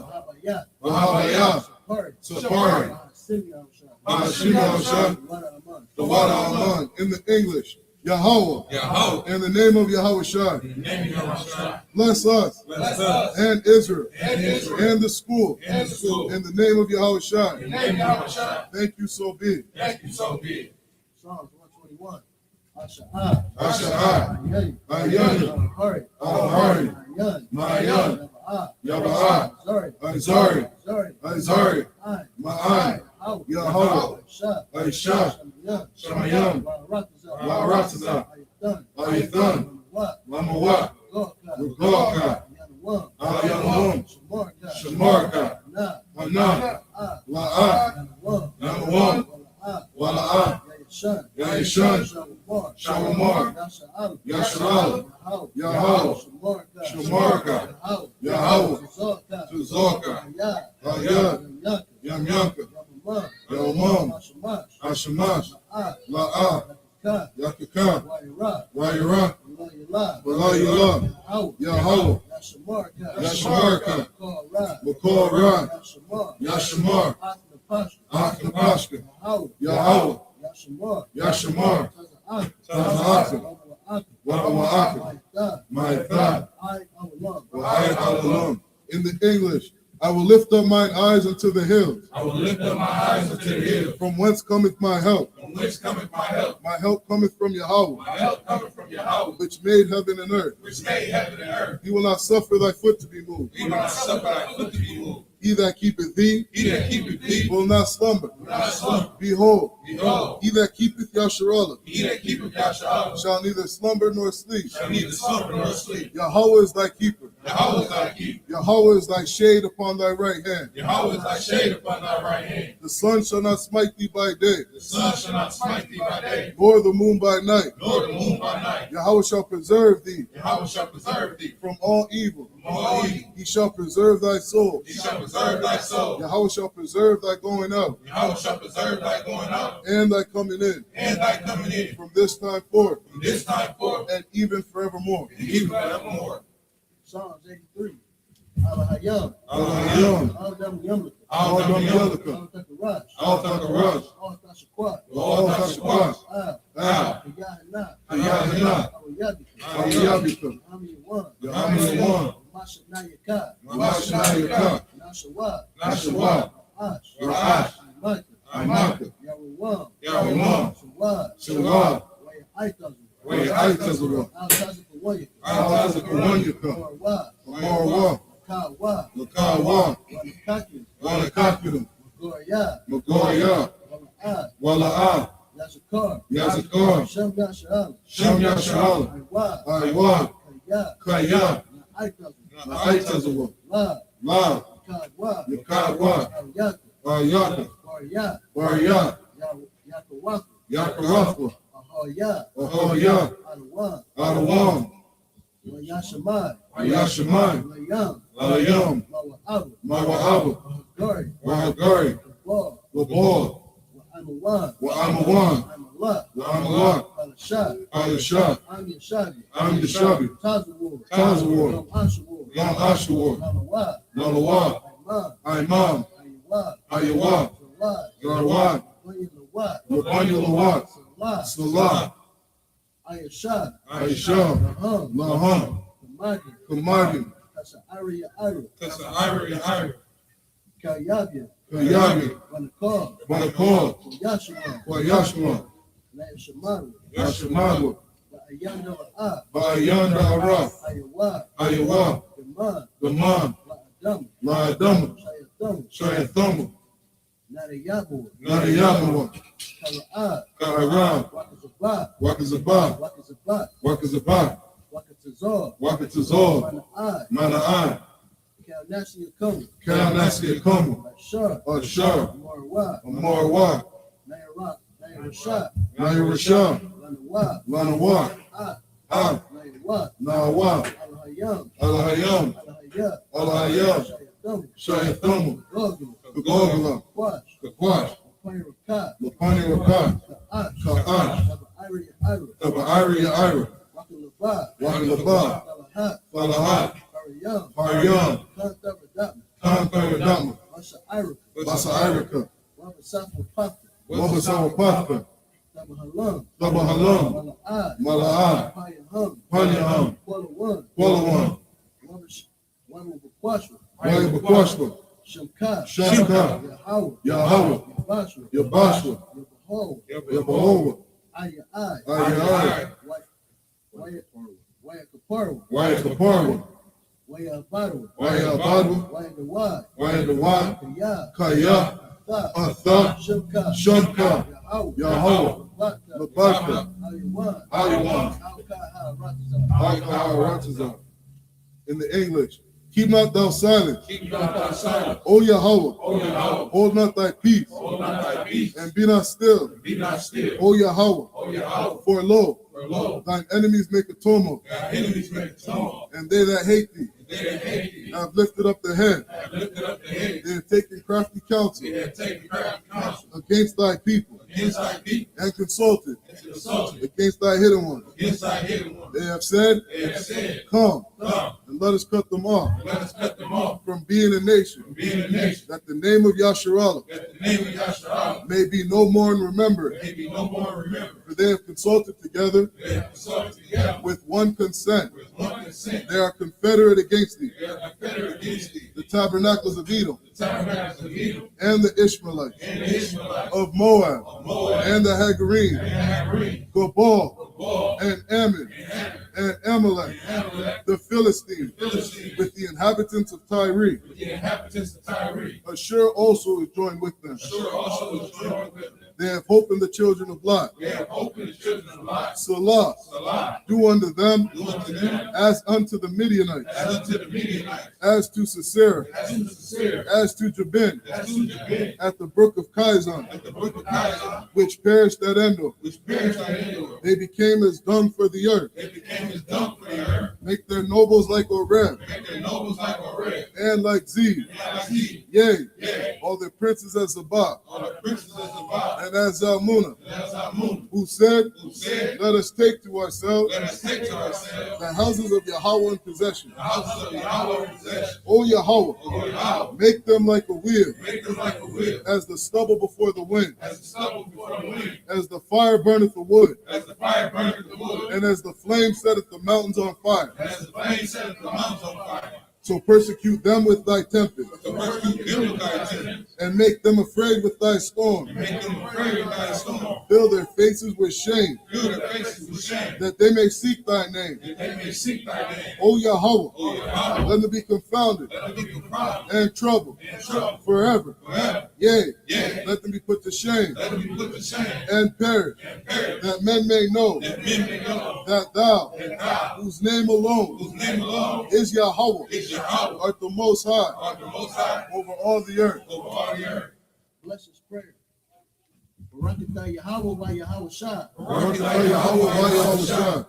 Wahabayah. Sapari. Bashim Yahweh Shah. The water Aman. In the English, Yahweh, in the name of Yahweh Shah, bless us, and Israel, and the school, in the name of Yahweh Shah. Thank you, so be. Psalms 121. Asha'ah. Ayani, Al-Hari, Mayan, Yaba'ah, Azari, Ma'ai, Yahweh, Aisha, Shamayam, La'aratazah, Ayathan, Lamawat, Rugoka, Al-Yanawam, Shamarka, Hana, La'ah, Yanawam, Wala'ah, Yaishan, Shamamar, Yasha'al, Yahweh, Shamarka, Yahweh, Tuzorka, Hayat, Yamyanka, Yomam, Ashamash, La'ah, Yakaka, Wayira, Walayullah, Yahweh, Yashamarka, Makor Ra, Yashamar, Aknapashka, Yahweh, Yashamar, Taza'aka, Wa'ama'aka, Ma'ithah, Wa'ayat al-Alam. In the English, I will lift up mine eyes unto the hills. From whence cometh my help? My help cometh from Yahweh, which made heaven and earth. He will not suffer thy foot to be moved. He that keepeth thee will not slumber. Behold, he that keepeth Yasharallah shall neither slumber nor sleep. Yahweh is thy keeper. Yahweh is thy shade upon thy right hand. The sun shall not smite thee by day, nor the moon by night. Yahweh shall preserve thee from all evil. He shall preserve thy soul. Yahweh shall preserve thy going out and thy coming in from this time forth and even forevermore. Psalms 83. Al-Hayam. Al-Dam Yamlika. Al-Taqarash. Al-Tashakwat. Al-Yahana. Al-Yabika. Yahamin. Mashanayaka. Nashawa. Nashawa. Ra'ash. Amaka. Shalom. Waya Aitazu. Waya Aitazu. Altazu Kawaya. Altazu Kawaya. Marwa. Marwa. Makawa. Makawa. Wanakakidu. Wanakakidu. Magoya. Magoya. Wala'ad. Wala'ad. Yazakar. Yazakar. Shem Yasha'al. Shem Yasha'al. Aywa. Aywa. Kaya. Kaya. Aitazu. Aitazu. La. La. Kagwa. Yakagwa. Ayaka. Ayaka. Warya. Warya. Yakawaku. Yakarafu. Ahoya. Ahoya. Adawan. Adawan. Wayashamai. Wayashamai. Layam. Alayam. Mawa'abu. Mawa'abu. Gari. Wahagari. Wabal. Wabal. Wa'amawan. Wa'amawan. Wa'amala. Wa'amala. Alashad. Alashad. I'm Yashabi. I'm Yashabi. Tazawar. Tazawar. Lam Ashawar. Lam Ashawar. Malawad. Malawad. Ayman. Imam. Ayawad. Ayawad. Zawad. Zarwad. Wayalawad. Labanya Lawad. Salah. Salah. Ayashad. Aisham. Laham. Laham. Kamagin. Kamagin. Kasa Arya Arya. Kasa Ira Ira. Kayabia. Kayabi. Wanakal. Wanakal. Yashua. Wayashma. Layashamaru. Yashmagu. Ayanda Ra'a. Bayanda Araf. Ayawad. Ayawa. Gaman. Gaman. La'adam. Laadam. Shayatham. Shayathamu. Narayabu. Nariyamawa. Kala'ad. Kaaram. Wakazabat. Wakazabah. Wakazabat. Wakazabah. Wakatazar. Wakatazor. Mana'ad. Mana'an. Kalnasi Yakum. Kalnasi Akamu. Ashar. Ashar. Marwa. Marwa. Nayarat. Nayarashad. Nayarasham. Lanawa. Lanawa. Ad. Ad. Nayawat. Nawa. Al-Hayam. Al-Hayam. Al-Hayat. Al-Hayam. Shayatham. Shayathamu. Gogula. Gogula. Kwash. Kakwash. Pirakat. Lapani Rakat. Ka'ash. Ka'ash. Taba'ari Ira. Taba'ari Ira. Wakalabah. Wakalabah. Talahat. Falahat. Pariyam. Haryam. Kantaradama. Kantaradama. Masa Ira. Basa Irika. Wabasafu Papa. Wabasawa Patka. Tabahalam. Tabahalam. Mala'ad. Mala'ad. Payaham. Panyaham. Kwalawan. Kwalawan. Wabakwashwa. Wayabakwashwa. Shamka. Shamka. Yahawah. Yahawah. Yabashwa. Yabashwa. Yabahol. Yabahova. Ayai. Ayai. Wayakaparwa. Wayakaparwa. Wayabarwa. Wayabadwa. Wayadawad. Wayadawad. Kaya. Kaya. Atha. Atha. Shamka. Shamka. Yahawah. Yahawah. Labaka. Labaka. Ayawan. Ayawan. Alkaha Ratazah. Al-Kaharatazah. In the English, keep not thou silent, Keep not thy silence. O Yahweh, O Yahweh. hold not thy peace, Hold not thy peace. and be not still, Be not still. O Yahweh, O Yahweh. for lo, For lo, thine enemies make a tumult, thy enemies make a tumult. and they that hate thee They that hate thee have lifted up the head, have lifted up the head. they have taken crafty counsel They have taken crafty counsel against thy people, against thy people. and consulted And consulted against thy hidden ones. against thy hidden one. They have said, They have said, come, come, and let us cut them off let us cut them off from being a nation, from being a nation. that the name of Yasharallah That the name of Yahshua may be no more remembered. may be no more remembered. For they have consulted together They have consulted together with one consent. with one consent. They are confederate against thee, They are confederate against thee. the tabernacles of Edom, The tabernacles of Edom and the Ishmaelites, and the Ishmaelites of Moab, of Moab and the and Hagarim, the Hagarene, Gabal, of Baal and Ammon, and Ammon, and Amalek, and Amalek, the Philistines, Philistines, with the inhabitants of Tyre. with the inhabitants of Tyre. Ashur also is joined with them. Ashur also is joined with them. They have hope in the children of Lot. They have opened the children of Lot. Salah, Salah, do unto them do unto them as unto the Midianites, as unto the Midianites, as to Sisera, as to Sisera, as to Jabin, as to Jabin, at the brook of Kizon, at the brook of Kizon, which perished at Endor. which perished at Endor. They became as dung for the earth. They became as dung for the earth. Make their nobles like Oreb, Make their nobles like Oreb, and like Zeb. and like Zeb. Yea, Yea, all their princes as Zabah, all the princes of Zabah, and as Zalmunna, and as Amun, who said, who said, let us take to ourselves let us take to ourselves the houses of Yahweh in possession. the houses of Yahweh in possession. O Yahweh, O Yahweh, make them like a wheel, make them like a wheel, as the stubble before the wind, as the stubble before the wind, as the fire burneth the wood, as the fire burneth the wood, and as the flame setteth the mountains on fire. and as the flame setteth the mountains on fire. So persecute them with thy tempest, So persecute them with thy tempest, and make them afraid with thy storm. and make them afraid of thy storm. Fill their faces with shame, Fill their faces with shame, that they may seek thy name. that they may seek thy name. O Yahweh, O Yahweh, let them be confounded let them be confounded and troubled and troubled forever. forever. Yea, Yea, let them be put to shame let them be put to shame and perish, and perish, that men may know that men may know that thou, that thou, whose name alone whose name alone is Yahweh, is Yahweh, art the most high art the Most High over all the earth. over all the earth. Bless his prayer. Barakatah Yahweh by Yahweh Shah. Barakatah Yahweh by Yahweh Shah.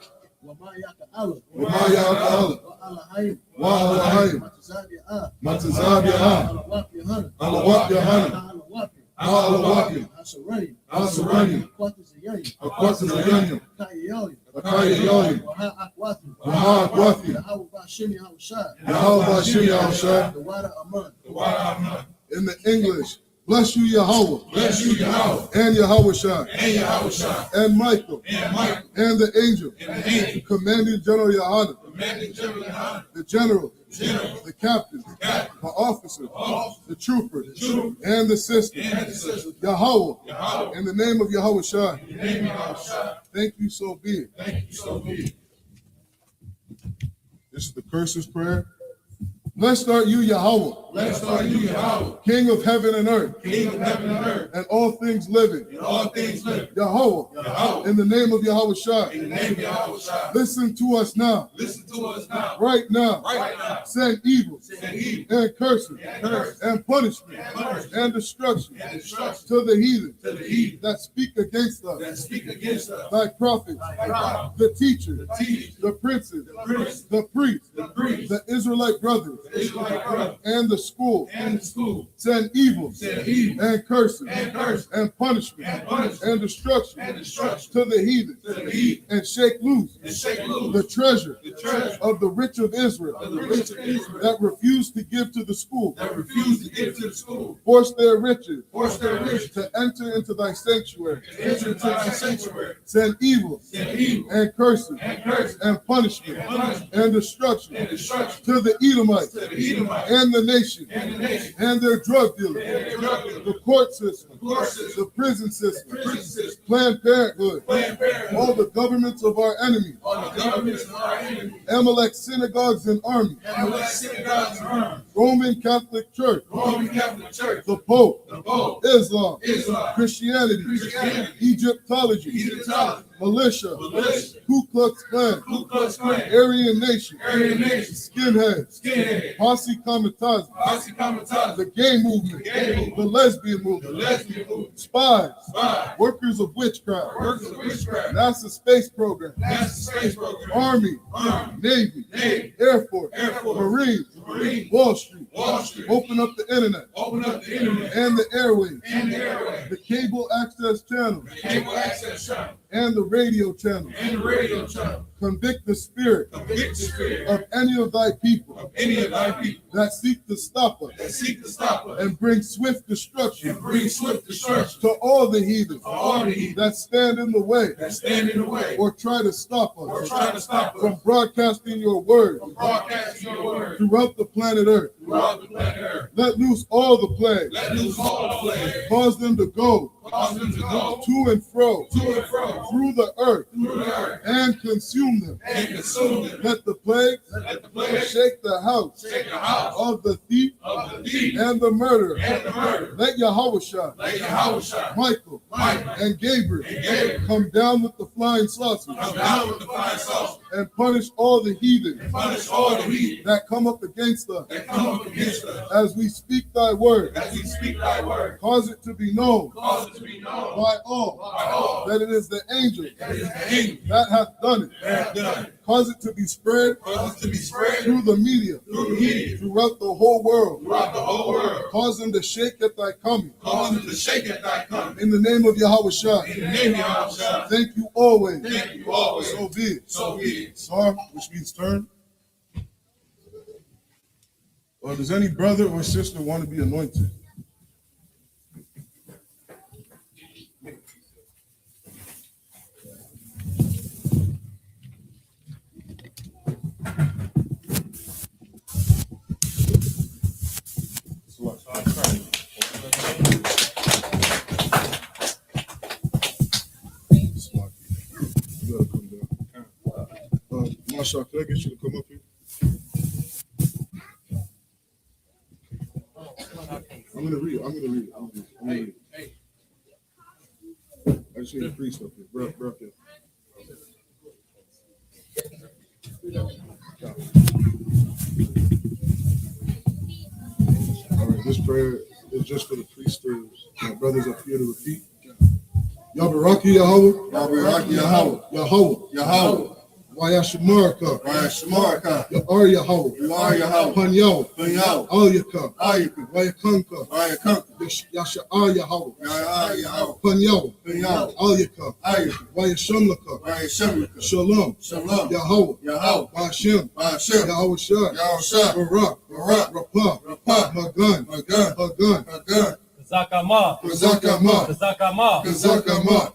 Wamayaka Allah. Wamayaka Allah. Wa Alahayim. Wa Alahayim. Matazabia Matazabia Ah. Alawap Yohana. Alawap Yohana. Alawap. Alawap. Asarani. Asarani. Aquatas Yayim. Aquatas Yayim. Kayayoyim. Akaya Yoyim. Waha Aquati. Waha Aquati. Yahweh Bashim Yahweh Shah. Yahweh Bashim Yahweh Shah. The water Aman. The water Aman. In the English, bless you Yahweh. Bless you, Yahweh, And Yahweh Shah. and Yahweh Shah, And Michael. and Michael, And the angel. and the angel, Commanding General Yahana. commanding General Yahweh, The general. general, The captain. captain, The officer. officer, The trooper. trooper, And the sister. and the sister. Yahweh. Yahweh, In the name of Yahweh Shah. in the name of Yahweh Shah, Thank you, so be it. thank you, so be it. This is the curses prayer. Blessed art you, Yahweh, Blessed are you, Yahweh, King of heaven and earth, King of heaven and earth, and all things living. and all things living. Yahweh, Yahweh, in the name of Yahweh Shah, in the name of Yahweh Shah, listen to us now, listen to us now, right now. right now. Send evil Send evil and curses and curse and punishment and punishment and destruction and destruction to the heathen to the heathen that speak against us, that speak against us. thy prophets, Thy prophet, the teachers, the teachers, the princes, the priests, the priests, the priests, the Israelite brothers, the Israelite brothers, and the school. and the school. Send evil Send evil and curses and curse and punishment and punishment and destruction and destruction to the heathen, to the heathen, and shake loose and shake loose the treasure the treasure of the rich of Israel of the rich of Israel that refuse to give to the school, that refuse to give to the school, force their riches force their riches to enter into thy sanctuary. to enter into thy sanctuary. Send evil Send evil and curses and curse and punishment and punishment and destruction and destruction to the Edomites to the Edomites and the nation and the nation and their drug dealers, and their drug dealers, the court system, the court system, the prison system, the prison system, Planned Parenthood, Planned Parenthood, all the governments of our enemies, all the governments of our enemies, Amalek synagogues and armies, and the synagogues and arms, Roman Catholic Church, Roman Catholic Church, the Pope, the Pope, Islam, Islam, Christianity, Christianity, Egyptology, Egyptology, militia, militia, Ku Klux Klan, Ku Klux Klan, Aryan Nation, Aryan Nation, skinheads, skinhead, Posse Comitatus, Posse Comitatus, the gay movement, gay movement, the lesbian the movement, lesbian movement, spies, spies, workers of witchcraft, workers of witchcraft, NASA space program, NASA space program, Army, Army, Navy, Navy, Air Force, Air Force, Marines, Marines, Wall Street, Wall Street, open up the internet open up the internet and the airwaves, and the airway, the cable access channels the cable access channel and the radio channels. and the radio channel. Convict the spirit Convict the spirit of any of thy people of any of thy people that seek to stop us that seek to stop us and bring swift destruction and bring swift destruction to all the heathen to all the heathen that stand in the way that stand in the way or try to stop or us try to stop from us broadcasting your word from broadcasting your word throughout the planet Earth. throughout the planet Earth. Let loose all the plagues. Let loose all the plagues, Cause them to go cause them to go to and fro to and fro through the earth through the earth and consume them. and consume them. Let the plagues Let the plagues shake the house shake the house of the thief of the thief and the murderer. and the murderer. Let Yahweh Shah, Let Yahweh Shah, Michael, Michael, and Gabriel and Gabriel come down with the flying saucers come down with the flying saucer and punish all the heathen and punish all the heathen that come up against us that come up against us as we speak thy word. as we speak thy word. Cause it to be known Cause it to be known by all by all that it is the angel that is the angel that hath done it. that hath done it. Cause it to be spread Cause it to be spread through the media through the media throughout the whole world. throughout the whole world. Cause them to shake at thy coming. Cause them to shake at thy coming. In the name of Yahweh Shah. In the name of Yahweh Shah. Thank you always. Thank you always. So be it. So be it. Sar, which means turn. Or does any brother or sister want to be anointed? Yasha, can I get you to come up here? I'm gonna read. I just need a priest up here. Bro. All right, this prayer is just for the priesters, my brothers up here to repeat. Yabaraki Yahweh. Yabaraki Yahweh. Yahweh. Wayashamarka. Yar Yahweh. Pan Yahweh. Al Yakam. Wayakanka. Yasha'ar Yahweh. Pan Yahweh. Al Yakam. Wayashamlaka. Shalom. Yahweh. Hashem. Yahweh Shai. Barak. Rapah. Hagan. Kazakama.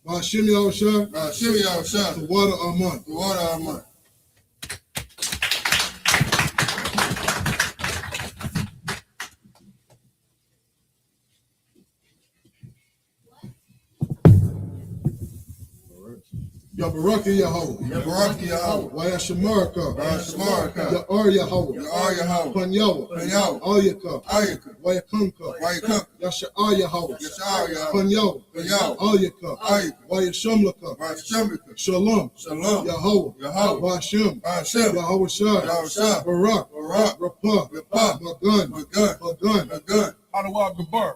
Hashem Yahweh Shai. The water Aman. Yabaraki Yahweh. Wayashamarka. Yar Yahweh. Pan Yahweh. Al Yakam. Wayakanka. Yasha'ar Yahweh. Pan Yahweh. Al Yakam. Wayashamlaka. Shalom. Yahweh. Hashem. Yahweh Shai. Barak. Rapah. Hagan. Adawab Gabar.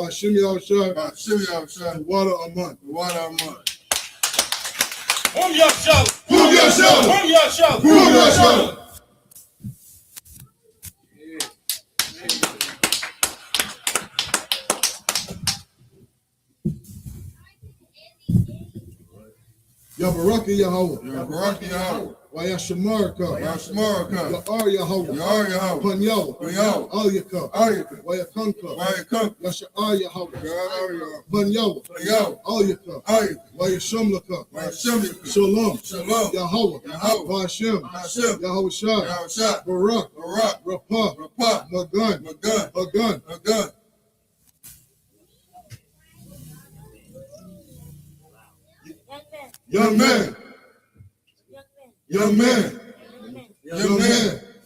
Hashem Yahweh Shai. The water Aman. Yabaraki Yahweh. Wayashamarka. Yar Yahweh. Pan Yahweh. Al Yakam. Wayakanka. Yasha'ar Yahweh. Pan Yahweh. Al Yakam. Wayashamlaka. Shalom. Yahweh. Hashem. Yahweh Shai. Barak. Rapah. Hagan. Young man.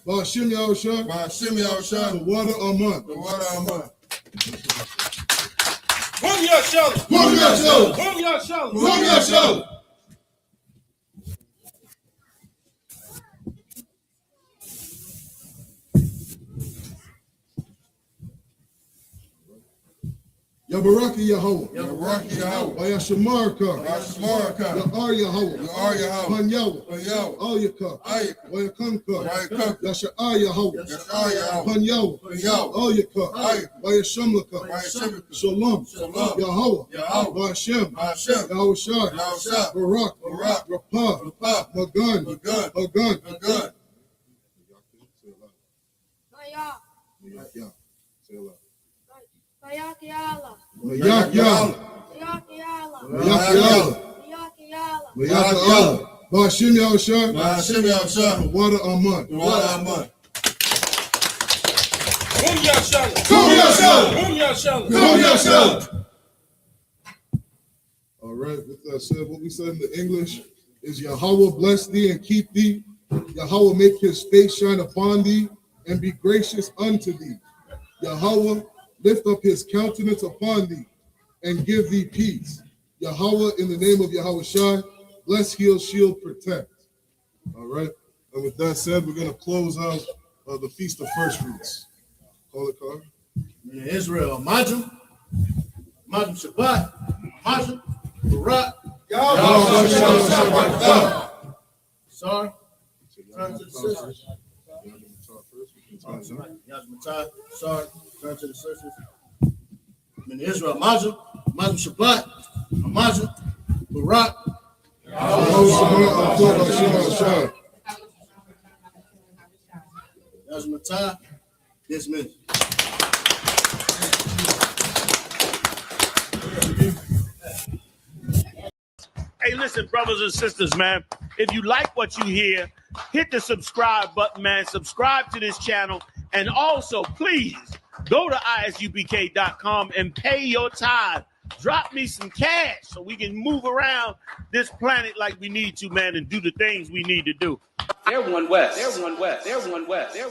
Hashem Yahweh Shai. The water Aman. Yabaraki Yahweh. Wayashamarka. Yar Yahweh. Pan Yahweh. Al Yakam. Wayakanka. Yasha'ar Yahweh. Pan Yahweh. Al Yakam. Wayashamlaka. Shalom. Yahweh. Hashem. Yahweh Shai. Barak. Rapah. Hagan. Hashem Yahweh Shai. The water Aman. All right, with that said, what we said in the English is Yahweh bless thee and keep thee. Yahweh make his face shine upon thee and be gracious unto thee. Yahweh lift up his countenance upon thee and give thee peace. Yahweh, in the name of Yahweh Shai, bless, heal, shield, protect. All right. And with that said, we're going to close out the Feast of Firstfruits. Call it, Carl. In Israel, Majum Shabbat, Majum, Barak, Sorry. Turn to the sisters. Yajmatai, sorry. Turn to the sisters. In Israel, Majum Shabbat, Majum, Barak, Yajmatai, dismissed. Hey, listen, brothers and sisters, man. If you like what you hear, hit the subscribe button, man. Subscribe to this channel. And also, please, go to isupk.com and pay your tithe drop me some cash so we can move around this planet like we need to, man, and do the things we need to do. They're one west. They're one west. They're one west. They're